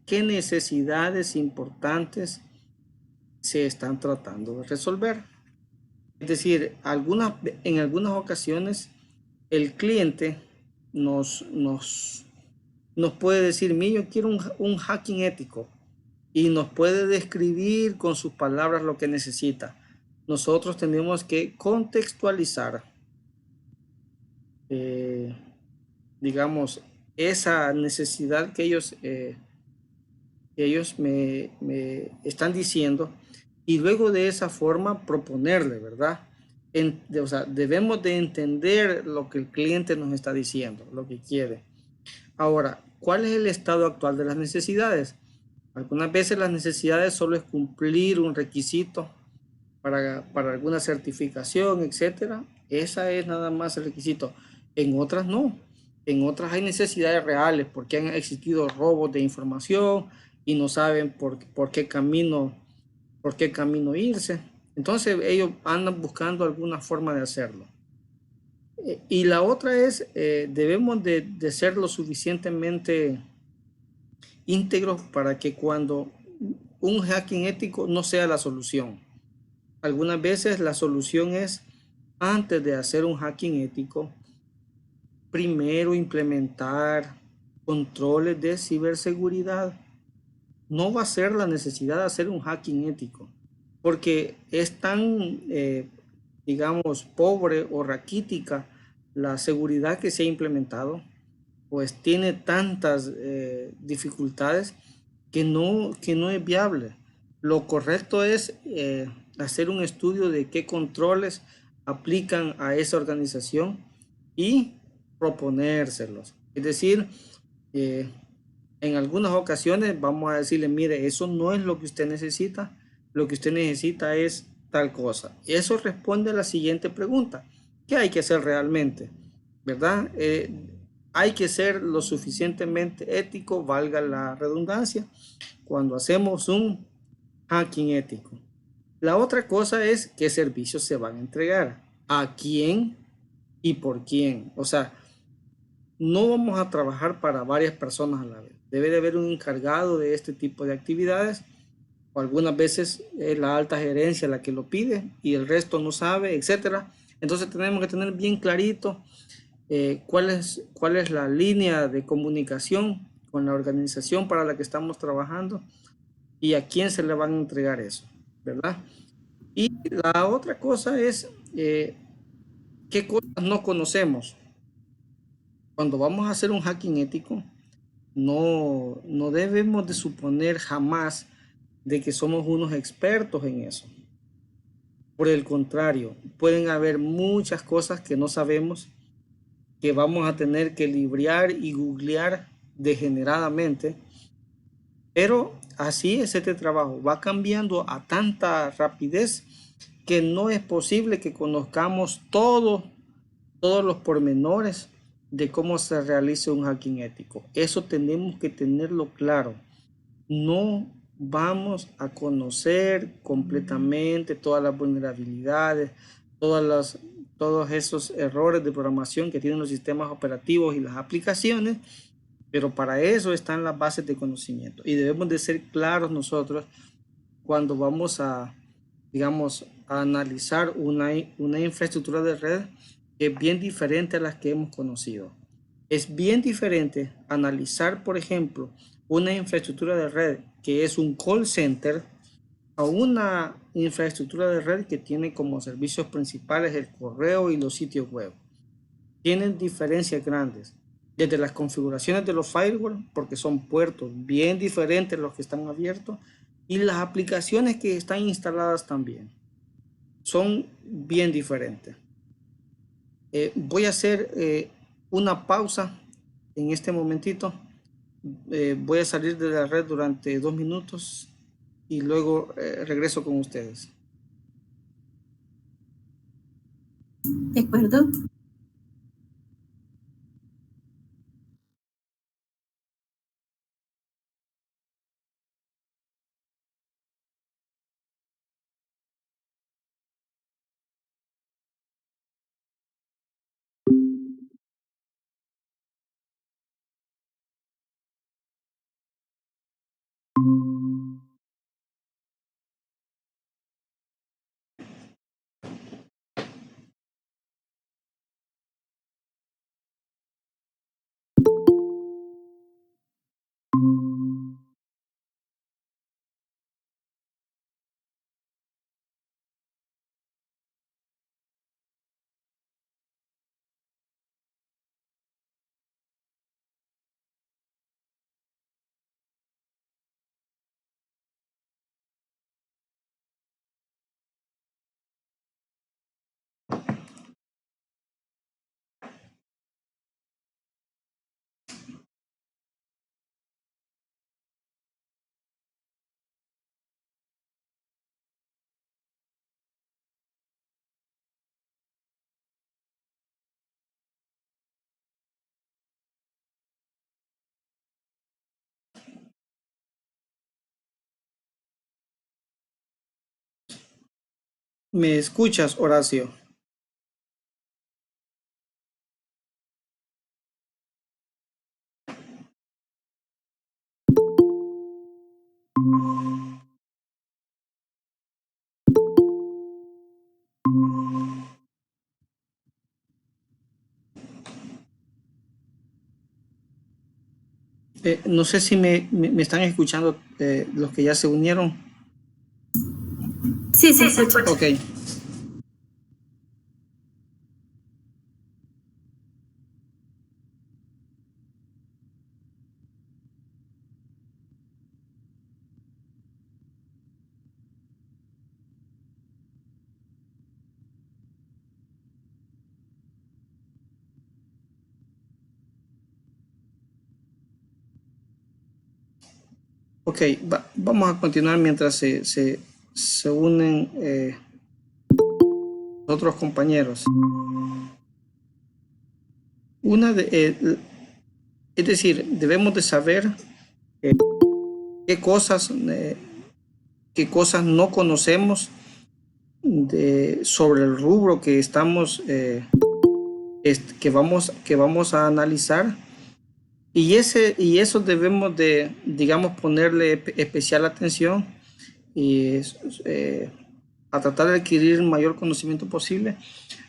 ¿qué necesidades importantes se están tratando de resolver? Es decir, en algunas ocasiones el cliente nos puede decir, mira, yo quiero un hacking ético, y nos puede describir con sus palabras lo que necesita. Nosotros tenemos que contextualizar, digamos, esa necesidad que ellos me están diciendo, y luego de esa forma proponerle, ¿verdad? O sea, debemos de entender lo que el cliente nos está diciendo, lo que quiere. Ahora, ¿cuál es el estado actual de las necesidades? Algunas veces las necesidades solo es cumplir un requisito para alguna certificación, etcétera. Esa es nada más el requisito. En otras no. En otras hay necesidades reales porque han existido robos de información y no saben por qué camino irse. Entonces ellos andan buscando alguna forma de hacerlo. Y la otra es, debemos de ser lo suficientemente íntegros para que cuando un hacking ético no sea la solución. Algunas veces la solución es, antes de hacer un hacking ético, primero implementar controles de ciberseguridad. No va a ser la necesidad de hacer un hacking ético, porque es tan, digamos, pobre o raquítica la seguridad que se ha implementado, pues tiene tantas dificultades que no es viable. Lo correcto es hacer un estudio de qué controles aplican a esa organización y proponérselos. Es decir, en algunas ocasiones vamos a decirle, mire, eso no es lo que usted necesita, lo que usted necesita es tal cosa. Eso responde a la siguiente pregunta: ¿qué hay que hacer realmente? ¿Verdad? Hay que ser lo suficientemente ético, valga la redundancia, cuando hacemos un hacking ético. La otra cosa es qué servicios se van a entregar, a quién y por quién. O sea, no vamos a trabajar para varias personas a la vez. Debe de haber un encargado de este tipo de actividades, o algunas veces es la alta gerencia la que lo pide y el resto no sabe, etcétera. Entonces tenemos que tener bien clarito cuál es la línea de comunicación con la organización para la que estamos trabajando y a quién se le van a entregar eso, ¿verdad? Y la otra cosa es qué cosas no conocemos. Cuando vamos a hacer un hacking ético, no debemos de suponer jamás de que somos unos expertos en eso. Por el contrario, pueden haber muchas cosas que no sabemos, que vamos a tener que librear y googlear degeneradamente, pero así es este trabajo, va cambiando a tanta rapidez que no es posible que conozcamos todos los pormenores de cómo se realiza un hacking ético. Eso tenemos que tenerlo claro. No vamos a conocer completamente todas las vulnerabilidades, todos esos errores de programación que tienen los sistemas operativos y las aplicaciones, pero para eso están las bases de conocimiento y debemos de ser claros nosotros cuando vamos a, digamos, a analizar una infraestructura de red que es bien diferente a las que hemos conocido. Es bien diferente analizar, por ejemplo, una infraestructura de red que es un call center a una infraestructura de red que tiene como servicios principales el correo y los sitios web. Tienen diferencias grandes, desde las configuraciones de los firewalls, porque son puertos bien diferentes los que están abiertos, y las aplicaciones que están instaladas también son bien diferentes. Voy a hacer una pausa en este momentito. Voy a salir de la red durante 2 minutos y luego regreso con ustedes. ¿De acuerdo? ¿Me escuchas, Horacio? No sé si me están escuchando los que ya se unieron. Sí, se escucha. Ok. Ok, vamos a continuar mientras se unen otros compañeros. Es decir, debemos de saber qué cosas no conocemos sobre el rubro que estamos que vamos a analizar, y eso debemos de, digamos, ponerle especial atención y a tratar de adquirir el mayor conocimiento posible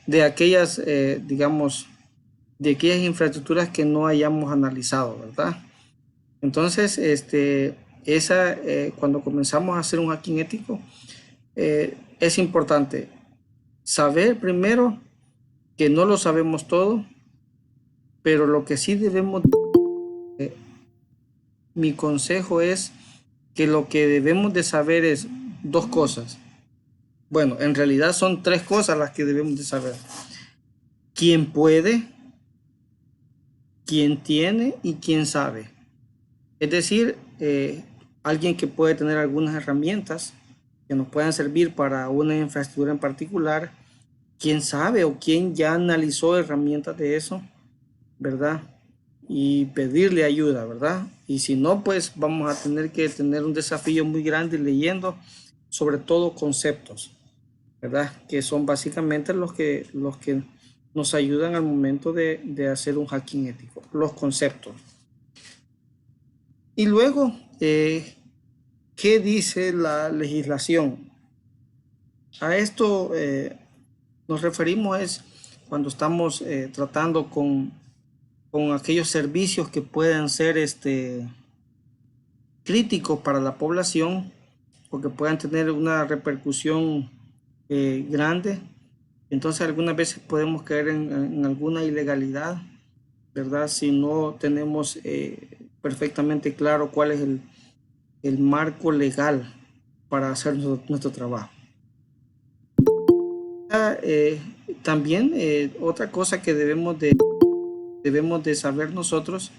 de aquellas, digamos, de aquellas infraestructuras que no hayamos analizado, ¿verdad? Entonces, cuando comenzamos a hacer un hacking ético, es importante saber primero que no lo sabemos todo, pero lo que sí debemos, mi consejo es que lo que debemos de saber es 2 cosas. Bueno, en realidad son 3 cosas las que debemos de saber. ¿Quién puede? ¿Quién tiene? Y ¿quién sabe? Es decir, alguien que puede tener algunas herramientas que nos puedan servir para una infraestructura en particular. ¿Quién sabe o quién ya analizó herramientas de eso? ¿Verdad? Y pedirle ayuda, ¿verdad? Y si no, pues vamos a tener que tener un desafío muy grande leyendo sobre todo conceptos, ¿verdad? Que son básicamente los que nos ayudan al momento de hacer un hacking ético, los conceptos. Y luego, ¿qué dice la legislación? A esto nos referimos es cuando estamos tratando con con aquellos servicios que puedan ser críticos para la población o que puedan tener una repercusión grande. Entonces algunas veces podemos caer en alguna ilegalidad, ¿verdad? Si no tenemos perfectamente claro cuál es el marco legal para hacer nuestro trabajo. También otra cosa que debemos de saber nosotros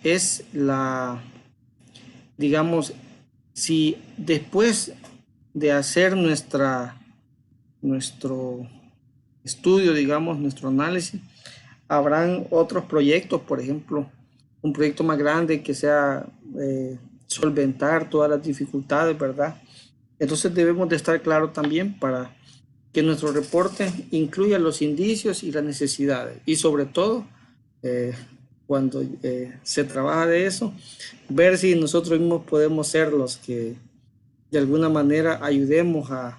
es digamos, si después de hacer nuestro estudio, digamos, nuestro análisis, habrán otros proyectos, por ejemplo, un proyecto más grande que sea solventar todas las dificultades, ¿verdad? Entonces debemos de estar claros también para que nuestro reporte incluya los indicios y las necesidades y sobre todo cuando se trabaja de eso, ver si nosotros mismos podemos ser los que de alguna manera ayudemos a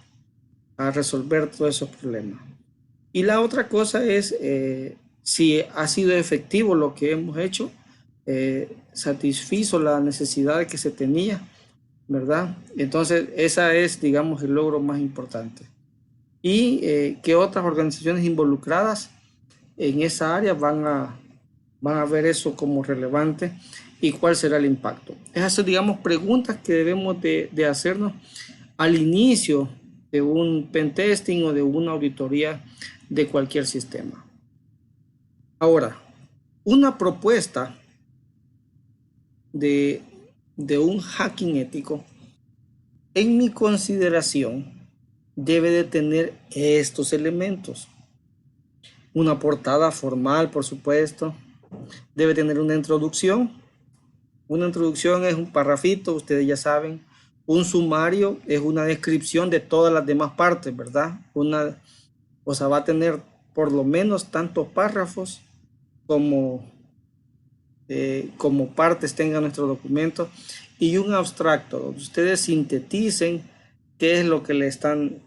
resolver todos esos problemas. Y la otra cosa es si ha sido efectivo lo que hemos hecho, satisfizo la necesidad que se tenía, ¿verdad? Entonces esa es, digamos, el logro más importante. Y que otras organizaciones involucradas en esa área van a ver eso como relevante y cuál será el impacto. Esas son, digamos, preguntas que debemos de hacernos al inicio de un pentesting o de una auditoría de cualquier sistema. Ahora, una propuesta de un hacking ético, en mi consideración, debe de tener estos elementos. Una portada formal, por supuesto. Debe tener una introducción. Una introducción es un parrafito, ustedes ya saben. Un sumario es una descripción de todas las demás partes, ¿verdad? O sea, va a tener por lo menos tantos párrafos como partes tenga nuestro documento. Y un abstracto, donde ustedes sinteticen qué es lo que le están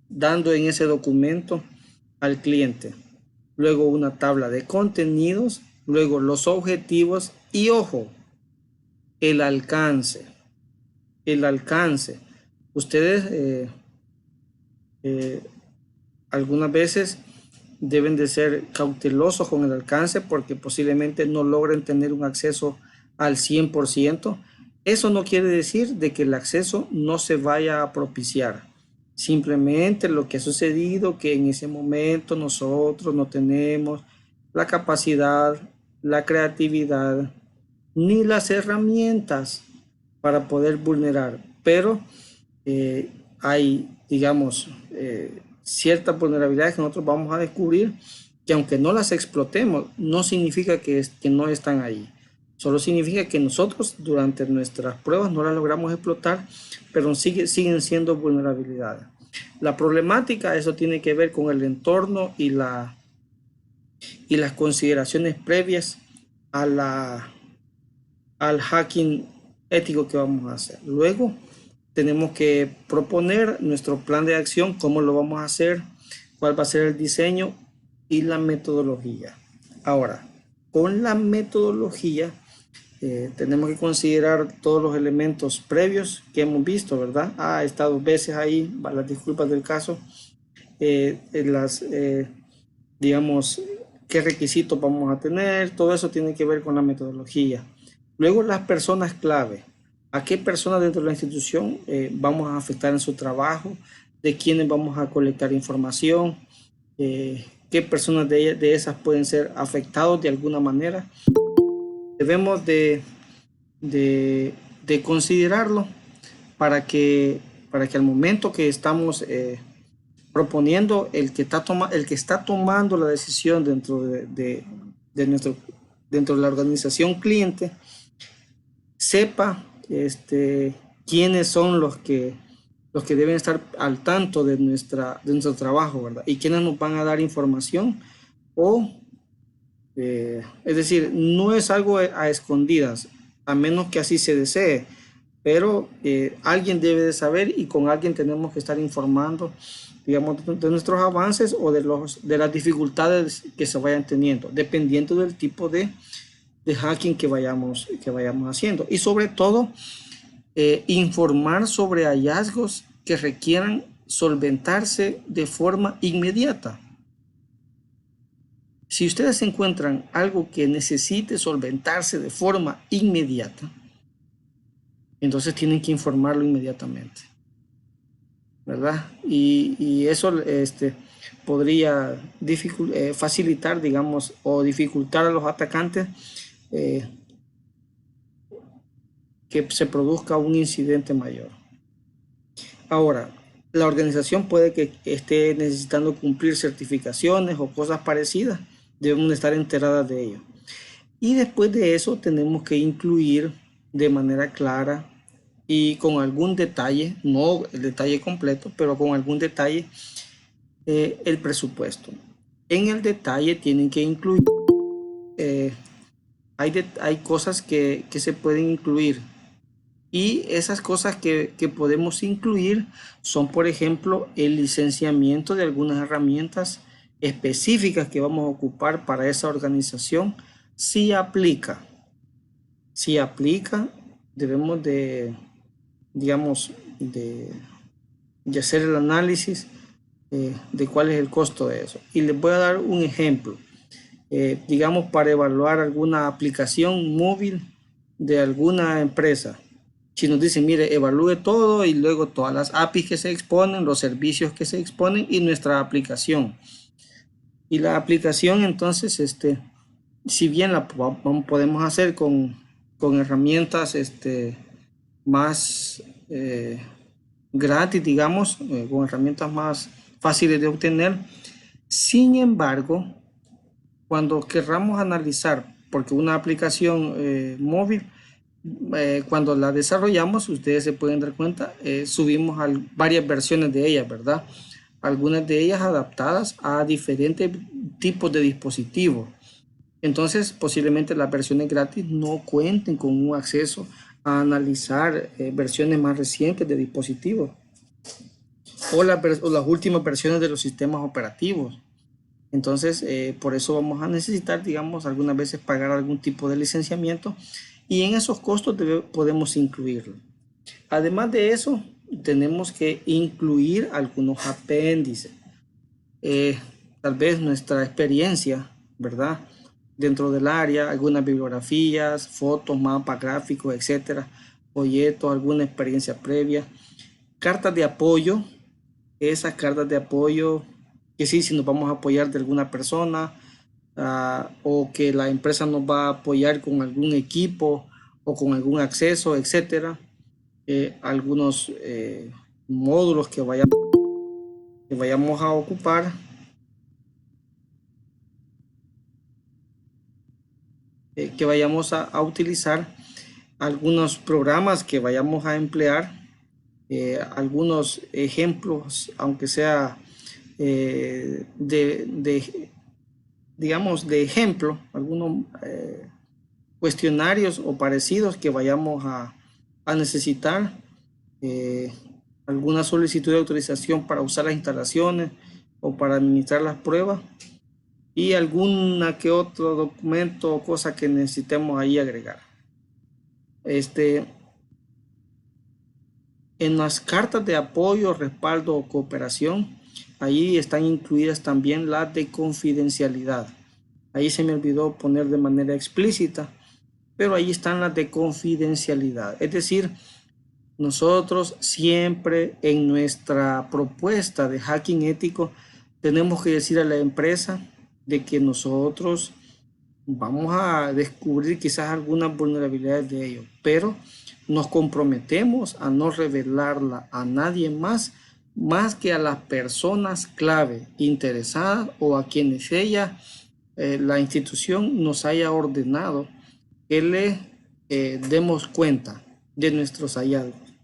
dando en ese documento al cliente. Luego una tabla de contenidos, luego los objetivos y, ojo, el alcance. El alcance. Ustedes algunas veces deben de ser cautelosos con el alcance porque posiblemente no logren tener un acceso al 100%. Eso no quiere decir de que el acceso no se vaya a propiciar. Simplemente lo que ha sucedido, que en ese momento nosotros no tenemos la capacidad, la creatividad, ni las herramientas para poder vulnerar. Pero hay, digamos, ciertas vulnerabilidades que nosotros vamos a descubrir que aunque no las explotemos, no significa que no están ahí. Solo significa que nosotros durante nuestras pruebas no las logramos explotar, pero siguen siendo vulnerabilidades. La problemática, eso tiene que ver con el entorno y las consideraciones previas al hacking ético que vamos a hacer. Luego tenemos que proponer nuestro plan de acción, cómo lo vamos a hacer, cuál va a ser el diseño y la metodología. Ahora, con la metodología tenemos que considerar todos los elementos previos que hemos visto, ¿verdad? Ha estado dos veces ahí, las disculpas del caso, digamos, qué requisitos vamos a tener, todo eso tiene que ver con la metodología. Luego las personas clave, a qué personas dentro de la institución vamos a afectar en su trabajo, de quiénes vamos a colectar información, qué personas de esas pueden ser afectados de alguna manera. Debemos de considerarlo para que al momento que estamos proponiendo, el que está tomando la decisión dentro de la organización cliente, sepa quiénes son los que deben estar al tanto de nuestro trabajo, ¿verdad? Y quiénes nos van a dar información es decir, no es algo a escondidas, a menos que así se desee, pero alguien debe de saber y con alguien tenemos que estar informando digamos, de nuestros avances o de las dificultades que se vayan teniendo, dependiendo del tipo de hacking que vayamos haciendo. Y sobre todo, informar sobre hallazgos que requieran solventarse de forma inmediata. Si ustedes encuentran algo que necesite solventarse de forma inmediata, entonces tienen que informarlo inmediatamente, ¿verdad? Y eso podría facilitar, digamos, o dificultar a los atacantes que se produzca un incidente mayor. Ahora, la organización puede que esté necesitando cumplir certificaciones o cosas parecidas. Debemos estar enteradas de ello. Y después de eso tenemos que incluir de manera clara y con algún detalle, no el detalle completo, pero con algún detalle, el presupuesto. En el detalle tienen que incluir, hay cosas que se pueden incluir. Y esas cosas que podemos incluir son, por ejemplo, el licenciamiento de algunas herramientas específicas que vamos a ocupar para esa organización. Si aplica, debemos de, digamos, de hacer el análisis de cuál es el costo de eso. Y les voy a dar un ejemplo. Digamos, para evaluar alguna aplicación móvil de alguna empresa. Si nos dicen, mire, evalúe todo y luego todas las APIs que se exponen, los servicios que se exponen y nuestra aplicación. Y la aplicación, entonces, si bien la podemos hacer con herramientas más gratis, digamos, con herramientas más fáciles de obtener. Sin embargo, cuando querramos analizar, porque una aplicación móvil, cuando la desarrollamos, ustedes se pueden dar cuenta, subimos varias versiones de ella, ¿verdad? Algunas de ellas adaptadas a diferentes tipos de dispositivos. Entonces, posiblemente las versiones gratis no cuenten con un acceso a analizar versiones más recientes de dispositivos o las últimas versiones de los sistemas operativos. Entonces, por eso vamos a necesitar, digamos, algunas veces pagar algún tipo de licenciamiento y en esos costos podemos incluirlo. Además de eso, tenemos que incluir algunos apéndices. Tal vez nuestra experiencia, ¿verdad? Dentro del área, algunas bibliografías, fotos, mapas, gráficos, etcétera, folletos, alguna experiencia previa, cartas de apoyo, esas cartas de apoyo que sí, si nos vamos a apoyar de alguna persona o que la empresa nos va a apoyar con algún equipo o con algún acceso, etcétera, algunos módulos que vayamos a ocupar. Que vayamos a utilizar, algunos programas que vayamos a emplear, algunos ejemplos, aunque sea digamos de ejemplo, algunos cuestionarios o parecidos que vayamos a necesitar, alguna solicitud de autorización para usar las instalaciones o para administrar las pruebas, y alguna que otro documento o cosa que necesitemos ahí agregar. En las cartas de apoyo, respaldo o cooperación, ahí están incluidas también las de confidencialidad. Ahí se me olvidó poner de manera explícita, pero ahí están las de confidencialidad. Es decir, nosotros siempre en nuestra propuesta de hacking ético tenemos que decir a la empresa de que nosotros vamos a descubrir quizás algunas vulnerabilidades de ellos, pero nos comprometemos a no revelarla a nadie más que a las personas clave interesadas o a quienes la institución nos haya ordenado que le demos cuenta de nuestros hallazgos.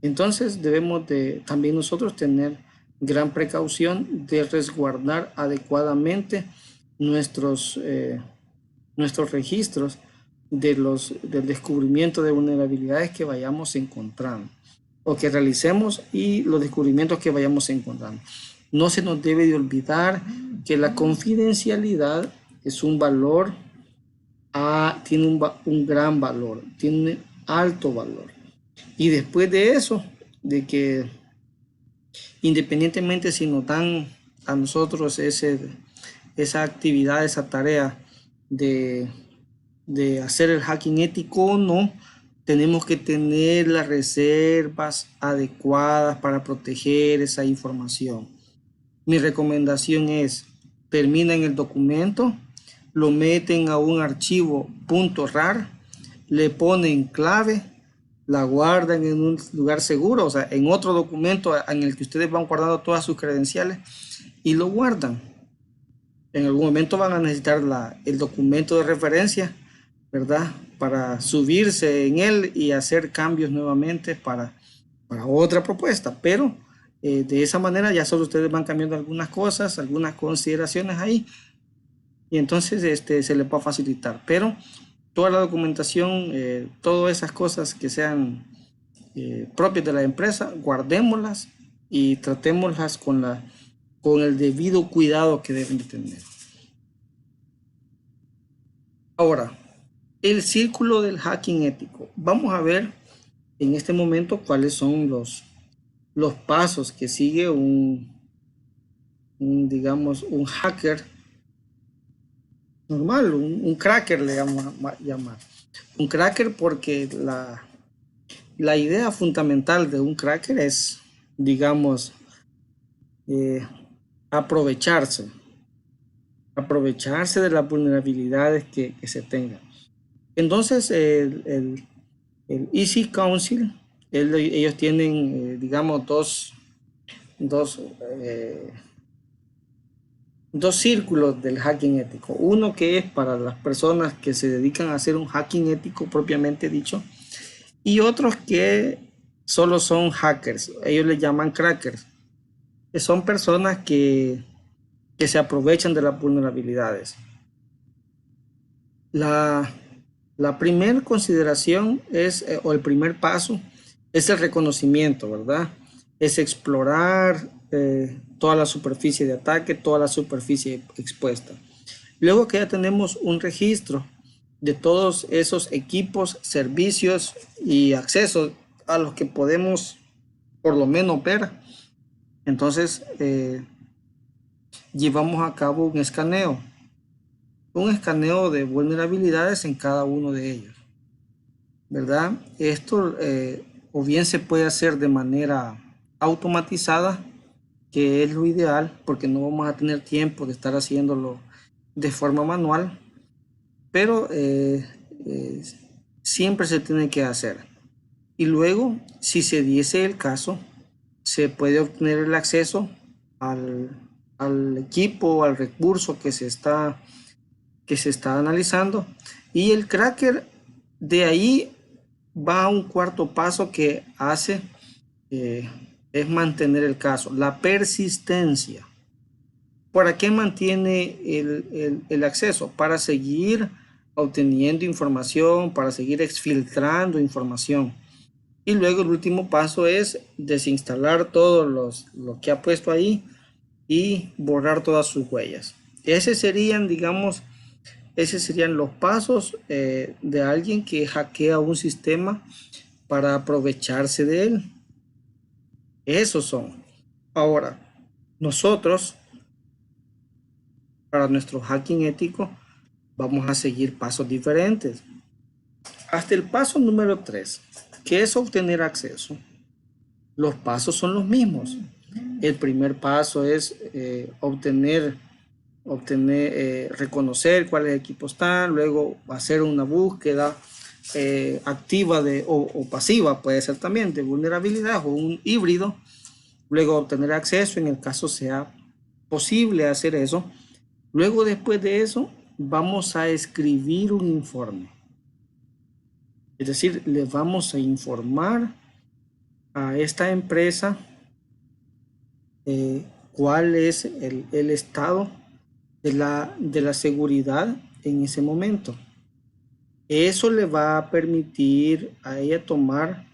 Entonces debemos de también nosotros tener gran precaución de resguardar adecuadamente nuestros registros del descubrimiento de vulnerabilidades que vayamos encontrando o que realicemos y los descubrimientos que vayamos encontrando. No se nos debe de olvidar que la confidencialidad es un valor, tiene un gran valor, tiene alto valor. Y después de eso, de que independientemente si nos dan a nosotros esa actividad, esa tarea de hacer el hacking ético o no, tenemos que tener las reservas adecuadas para proteger esa información. Mi recomendación es, terminen el documento, lo meten a un archivo .rar, le ponen clave, la guardan en un lugar seguro, o sea, en otro documento en el que ustedes van guardando todas sus credenciales y lo guardan. En algún momento van a necesitar el documento de referencia, ¿verdad? Para subirse en él y hacer cambios nuevamente para otra propuesta, pero de esa manera ya solo ustedes van cambiando algunas cosas, algunas consideraciones ahí, y entonces se les va a facilitar. Pero toda la documentación, todas esas cosas que sean propias de la empresa, guardémoslas y tratémoslas con el debido cuidado que deben de tener. Ahora, el círculo del hacking ético. Vamos a ver en este momento cuáles son los pasos que sigue digamos, un hacker normal, un cracker le vamos a llamar. Un cracker porque la idea fundamental de un cracker es, digamos, aprovecharse de las vulnerabilidades que se tengan. Entonces, el Easy Council, ellos tienen, digamos, dos círculos del hacking ético. Uno que es para las personas que se dedican a hacer un hacking ético propiamente dicho, y otros que solo son hackers. Ellos les llaman crackers, que son personas que se aprovechan de las vulnerabilidades. La primera consideración o el primer paso es el reconocimiento, ¿verdad? Es explorar toda la superficie de ataque, toda la superficie expuesta. Luego que ya tenemos un registro de todos esos equipos, servicios y accesos a los que podemos por lo menos ver, entonces llevamos a cabo un escaneo de vulnerabilidades en cada uno de ellos, ¿verdad? Esto o bien se puede hacer de manera automatizada, que es lo ideal, porque no vamos a tener tiempo de estar haciéndolo de forma manual, pero siempre se tiene que hacer. Y luego, si se diese el caso, se puede obtener el acceso al equipo, al recurso que se está analizando, y el cracker de ahí va a un cuarto paso que hace es mantener el caso, la persistencia. ¿Para qué mantiene el acceso? Para seguir obteniendo información, para seguir exfiltrando información. Y luego el último paso es desinstalar todo lo que ha puesto ahí y borrar todas sus huellas. Esos serían los pasos de alguien que hackea un sistema para aprovecharse de él. Esos son. Ahora, nosotros, para nuestro hacking ético, vamos a seguir pasos diferentes. Hasta el paso número 3, que es obtener acceso. Los pasos son los mismos. El primer paso es reconocer cuáles equipos están, luego hacer una búsqueda activa o pasiva, puede ser también de vulnerabilidad o un híbrido, luego obtener acceso en el caso sea posible hacer eso. Luego, después de eso, vamos a escribir un informe, es decir, le vamos a informar a esta empresa cuál es el estado de la seguridad en ese momento. Eso le va a permitir a ella tomar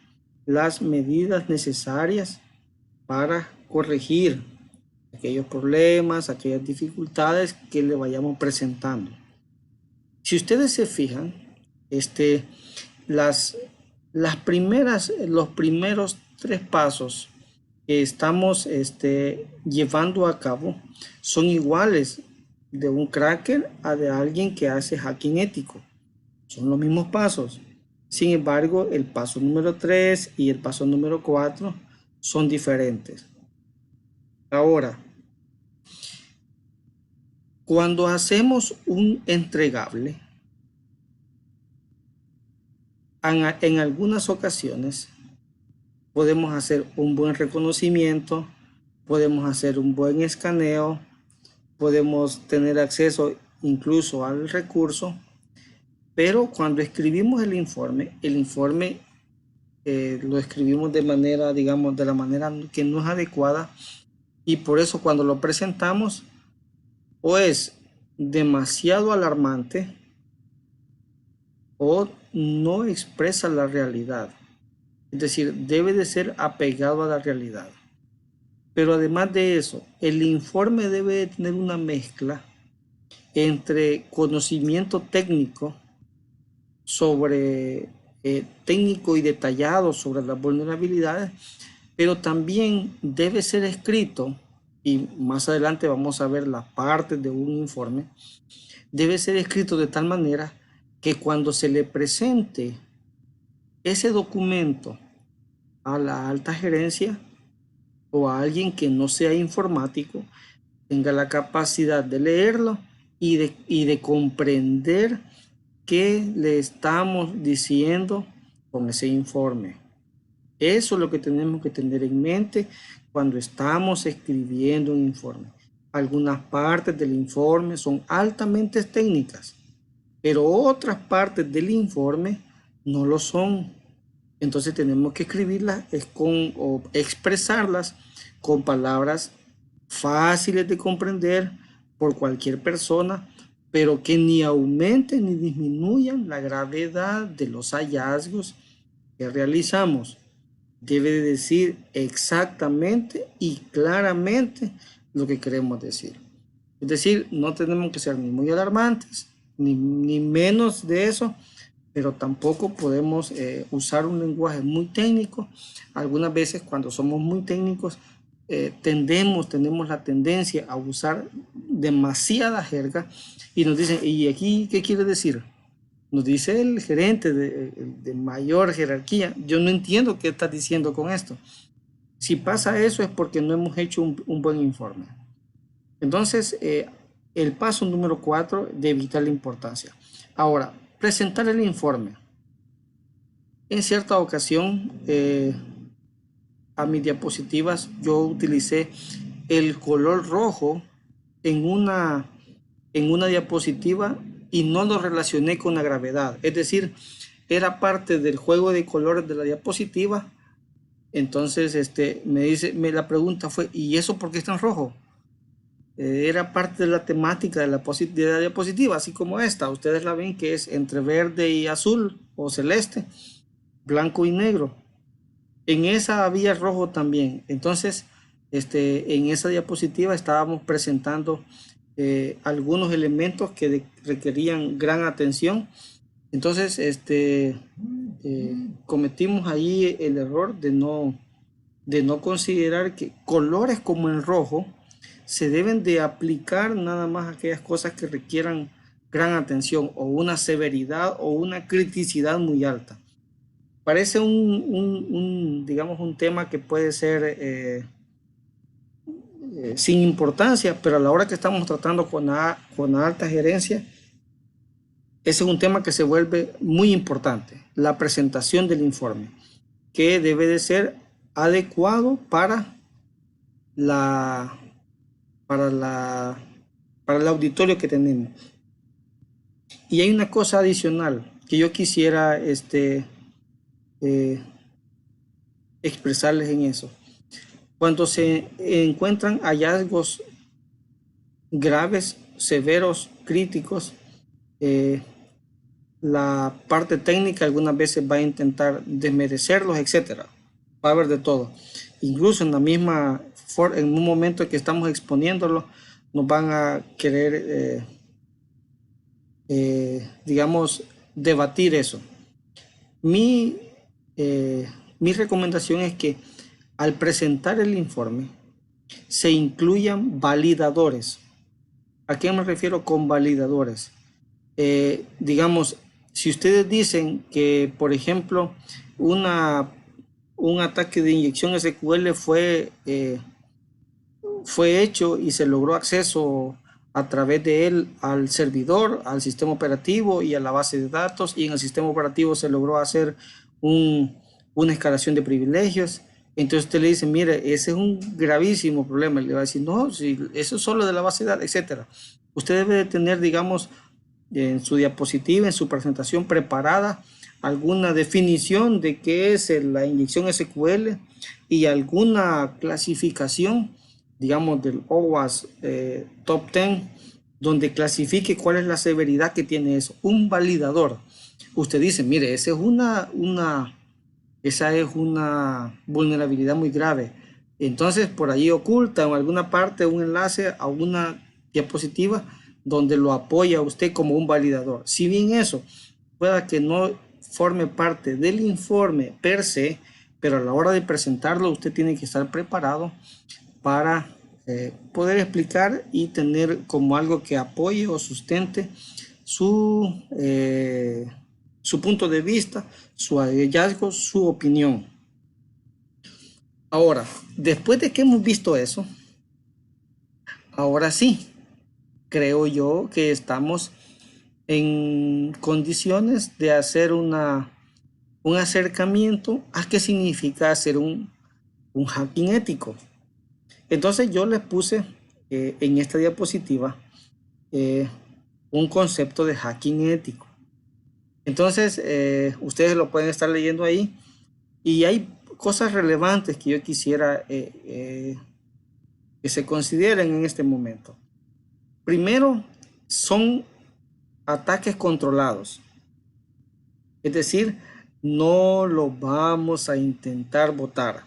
las medidas necesarias para corregir aquellos problemas, aquellas dificultades que le vayamos presentando. Si ustedes se fijan, los primeros 3 pasos que estamos llevando a cabo son iguales de un cracker a de alguien que hace hacking ético. Son los mismos pasos. Sin embargo, el paso número 3 y el paso número 4 son diferentes. Ahora, cuando hacemos un entregable, en algunas ocasiones podemos hacer un buen reconocimiento, podemos hacer un buen escaneo, podemos tener acceso incluso al recurso, pero cuando escribimos el informe lo escribimos de manera, digamos, de la manera que no es adecuada, y por eso cuando lo presentamos o es demasiado alarmante o no expresa la realidad. Es decir, debe de ser apegado a la realidad. Pero además de eso, el informe debe de tener una mezcla entre conocimiento técnico técnico y detallado sobre las vulnerabilidades, pero también debe ser escrito, y más adelante vamos a ver la parte de un informe, debe ser escrito de tal manera que cuando se le presente ese documento a la alta gerencia o a alguien que no sea informático, tenga la capacidad de leerlo y de comprender qué le estamos diciendo con ese informe. Eso es lo que tenemos que tener en mente cuando estamos escribiendo un informe. Algunas partes del informe son altamente técnicas, pero otras partes del informe no lo son. Entonces tenemos que escribirlas o expresarlas con palabras fáciles de comprender por cualquier persona, pero que ni aumenten ni disminuyan la gravedad de los hallazgos que realizamos. Debe de decir exactamente y claramente lo que queremos decir. Es decir, no tenemos que ser ni muy alarmantes, ni menos de eso, pero tampoco podemos usar un lenguaje muy técnico. Algunas veces cuando somos muy técnicos, tenemos la tendencia a usar demasiada jerga y nos dicen, ¿y aquí qué quiere decir? Nos dice el gerente de mayor jerarquía, yo no entiendo qué estás diciendo con esto. Si pasa eso es porque no hemos hecho un buen informe. Entonces, el paso número 4 de vital importancia. Ahora, presentar el informe. En cierta ocasión, a mis diapositivas yo utilicé el color rojo en una diapositiva y no lo relacioné con la gravedad. Es decir, era parte del juego de colores de la diapositiva. Entonces, la pregunta fue, ¿y eso por qué está en rojo? Era parte de la temática de la diapositiva, así como esta. Ustedes la ven que es entre verde y azul o celeste, blanco y negro. En esa había rojo también. Entonces, en esa diapositiva estábamos presentando algunos elementos que requerían gran atención. Entonces, cometimos ahí el error de no considerar que colores como el rojo se deben de aplicar nada más a aquellas cosas que requieran gran atención o una severidad o una criticidad muy alta. Parece digamos, un tema que puede ser sin importancia, pero a la hora que estamos tratando con la alta gerencia, ese es un tema que se vuelve muy importante, la presentación del informe, que debe de ser adecuado para el auditorio que tenemos. Y hay una cosa adicional que yo quisiera expresarles en eso. Cuando se encuentran hallazgos graves, severos, críticos, la parte técnica algunas veces va a intentar desmerecerlos, etc. va a haber de todo. Incluso en la misma, en un momento que estamos exponiéndolo, nos van a querer, digamos, debatir eso. Mi recomendación es que al presentar el informe se incluyan validadores. ¿A qué me refiero con validadores? Digamos, si ustedes dicen que, por ejemplo, un ataque de inyección SQL fue hecho y se logró acceso a través de él al servidor, al sistema operativo y a la base de datos, y en el sistema operativo se logró hacer una escalación de privilegios. Entonces usted le dice, mire, ese es un gravísimo problema. Le va a decir, no, si eso es solo de la base de datos, etc. Usted debe de tener, digamos, en su diapositiva, en su presentación preparada, alguna definición de qué es la inyección SQL y alguna clasificación, digamos, del OWASP Top 10, donde clasifique cuál es la severidad que tiene eso. Un validador. Usted dice, mire, esa es una vulnerabilidad muy grave. Entonces, por ahí oculta en alguna parte un enlace a una diapositiva donde lo apoya usted como un validador. Si bien eso pueda que no forme parte del informe per se, pero a la hora de presentarlo usted tiene que estar preparado para poder explicar y tener como algo que apoye o sustente su punto de vista, su hallazgo, su opinión. Ahora, después de que hemos visto eso, ahora sí, creo yo que estamos en condiciones de hacer un acercamiento a qué significa hacer un hacking ético. Entonces yo les puse en esta diapositiva un concepto de hacking ético. Entonces ustedes lo pueden estar leyendo ahí y hay cosas relevantes que yo quisiera que se consideren en este momento. Primero, son ataques controlados. Es decir, no lo vamos a intentar botar.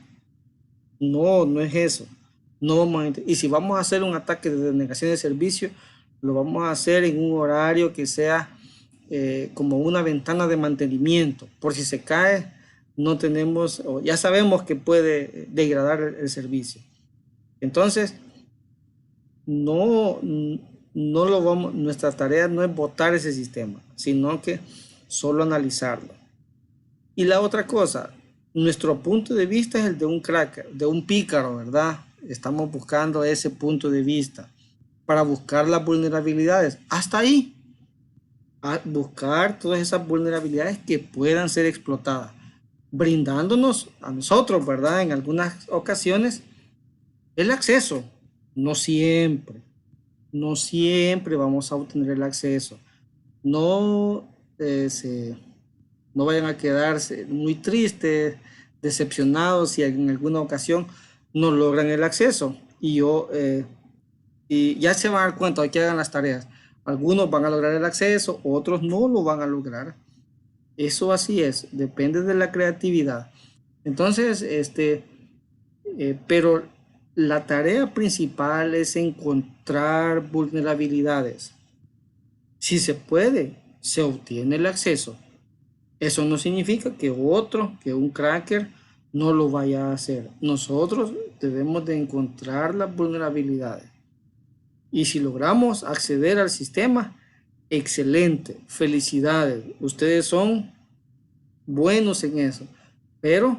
No es eso. No vamos y si vamos a hacer un ataque de denegación de servicio, lo vamos a hacer en un horario que sea como una ventana de mantenimiento. Por si se cae, no tenemos, ya sabemos que puede degradar el servicio. Entonces, nuestra tarea no es botar ese sistema, sino que solo analizarlo. Y la otra cosa, nuestro punto de vista es el de un cracker, de un pícaro, ¿verdad? Estamos buscando ese punto de vista para buscar las vulnerabilidades. Hasta ahí, a buscar todas esas vulnerabilidades que puedan ser explotadas, brindándonos a nosotros, ¿verdad? En algunas ocasiones, el acceso. No siempre vamos a obtener el acceso. No vayan a quedarse muy tristes, decepcionados si en alguna ocasión no logran el acceso. Y ya se van a dar cuenta de que hagan las tareas. Algunos van a lograr el acceso, otros no lo van a lograr. Eso así es, depende de la creatividad. Entonces, pero la tarea principal es encontrar vulnerabilidades. Si se puede, se obtiene el acceso. Eso no significa que un cracker no lo vaya a hacer. Nosotros debemos de encontrar las vulnerabilidades. Y si logramos acceder al sistema, excelente, felicidades. Ustedes son buenos en eso. Pero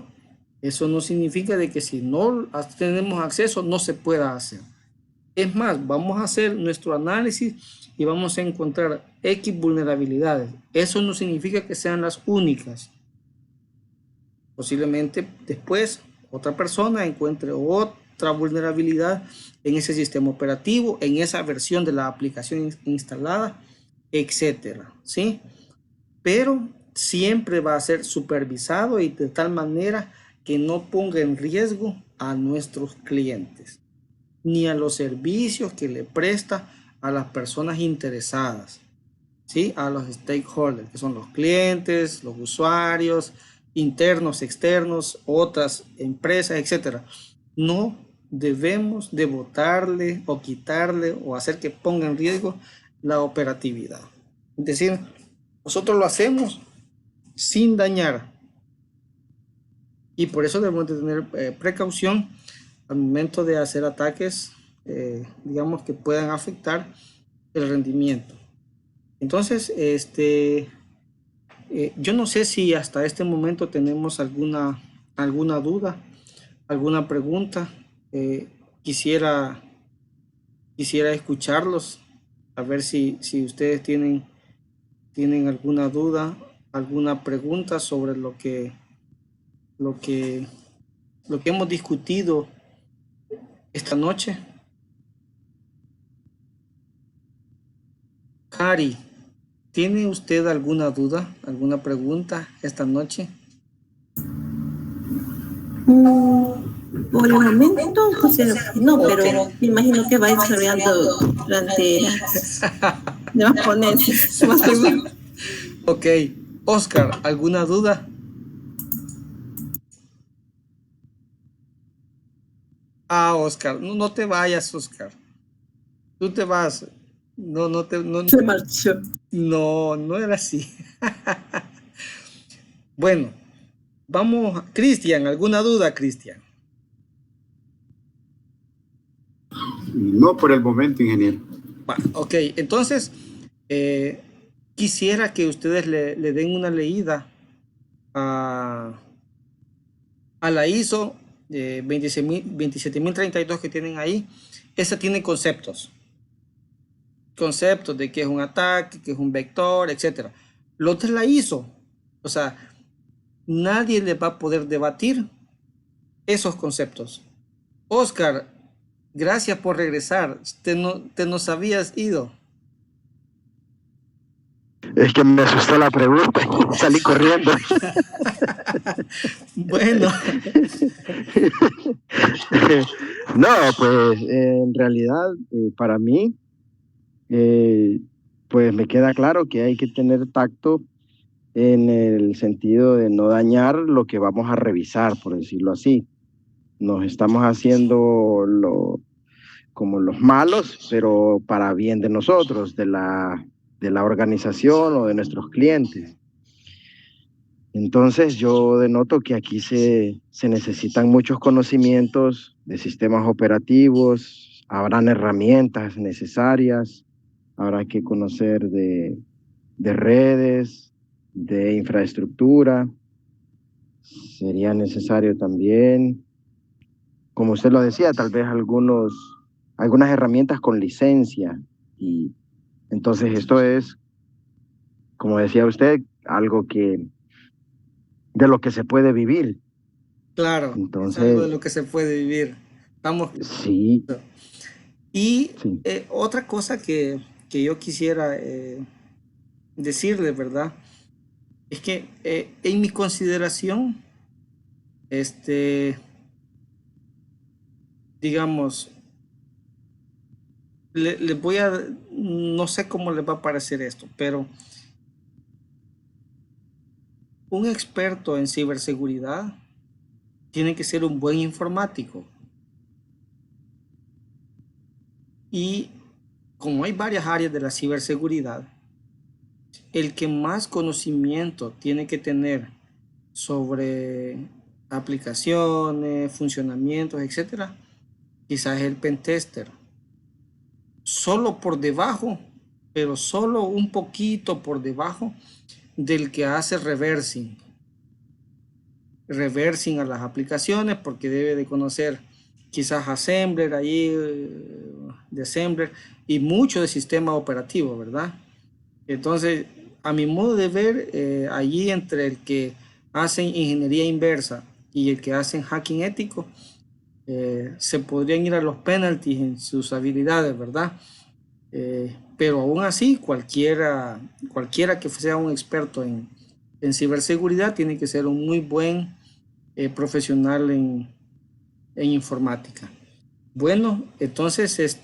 eso no significa de que si no tenemos acceso no se pueda hacer. Es más, vamos a hacer nuestro análisis y vamos a encontrar X vulnerabilidades. Eso no significa que sean las únicas. Posiblemente después otra persona encuentre otra vulnerabilidad en ese sistema operativo, en esa versión de la aplicación instalada, etcétera, ¿sí? Pero siempre va a ser supervisado y de tal manera que no ponga en riesgo a nuestros clientes ni a los servicios que le presta a las personas interesadas, ¿sí? A los stakeholders, que son los clientes, los usuarios, internos, externos, otras empresas, etcétera. No debemos de botarle o quitarle o hacer que ponga en riesgo la operatividad. Es decir, nosotros lo hacemos sin dañar, y por eso debemos de tener precaución al momento de hacer ataques, digamos, que puedan afectar el rendimiento. Entonces, yo no sé si hasta este momento tenemos alguna duda, alguna pregunta. Quisiera escucharlos, a ver si ustedes tienen alguna duda, alguna pregunta sobre lo que hemos discutido esta noche. Cari, ¿tiene usted alguna duda, alguna pregunta esta noche? Por el momento, no, pero me imagino que va desarrollando durante las ponencias. Ok, Oscar, ¿alguna duda? Oscar, no te vayas, Oscar. Tú te vas. Se marchó. No era así. Bueno, vamos. Cristian, ¿alguna duda, Cristian? No por el momento, ingeniero. Ok, entonces quisiera que ustedes le den una leída a la ISO 27032 que tienen ahí. Esa tiene conceptos de qué es un ataque, qué es un vector, etcétera. Lo otro es la ISO. O sea, nadie le va a poder debatir esos conceptos. Oscar, gracias por regresar. Te nos habías ido. Es que me asustó la pregunta y salí corriendo. Bueno. No, pues en realidad para mí, pues me queda claro que hay que tener tacto en el sentido de no dañar lo que vamos a revisar, por decirlo así. Nos estamos haciendo como los malos, pero para bien de nosotros, de la organización o de nuestros clientes. Entonces yo denoto que aquí se necesitan muchos conocimientos de sistemas operativos, habrán herramientas necesarias, habrá que conocer de redes, de infraestructura. Sería necesario también, como usted lo decía, tal vez algunas herramientas con licencia. Y entonces esto es, como decía usted, algo de lo que se puede vivir. Claro, entonces, es algo de lo que se puede vivir. Vamos. Sí. Y sí. Otra cosa que yo quisiera decirle, ¿verdad? Es que en mi consideración, digamos, le voy a, no sé cómo les va a parecer esto, pero un experto en ciberseguridad tiene que ser un buen informático. Y como hay varias áreas de la ciberseguridad, el que más conocimiento tiene que tener sobre aplicaciones, funcionamientos, etcétera, quizás es el pentester. Solo por debajo, pero solo un poquito por debajo del que hace reversing a las aplicaciones, porque debe de conocer quizás Assembler ahí, de Assembler, y mucho de sistema operativo, ¿verdad? Entonces, a mi modo de ver, allí entre el que hacen ingeniería inversa y el que hacen hacking ético, se podrían ir a los penalties en sus habilidades, ¿verdad? Pero aún así, cualquiera que sea un experto en ciberseguridad tiene que ser un muy buen profesional en informática. Bueno, entonces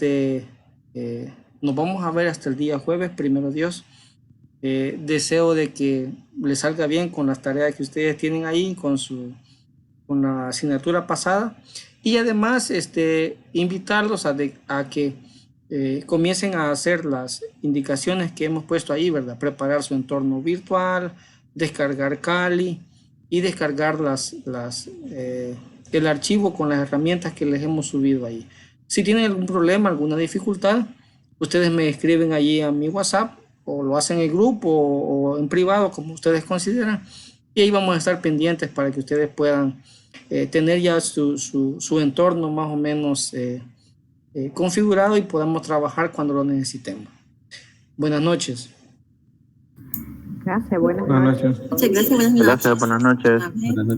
nos vamos a ver hasta el día jueves, primero Dios. Deseo de que les salga bien con las tareas que ustedes tienen ahí, con la asignatura pasada. Y además, invitarlos a que comiencen a hacer las indicaciones que hemos puesto ahí, ¿verdad? Preparar su entorno virtual, descargar Kali y descargar el archivo con las herramientas que les hemos subido ahí. Si tienen algún problema, alguna dificultad, ustedes me escriben allí a mi WhatsApp o lo hacen en el grupo o en privado, como ustedes consideran, y ahí vamos a estar pendientes para que ustedes puedan tener ya su entorno más o menos configurado y podamos trabajar cuando lo necesitemos. Buenas noches. Gracias, buenas Buenas noches. noches. Muchas gracias, buenas noches. Gracias, buenas noches. A ver.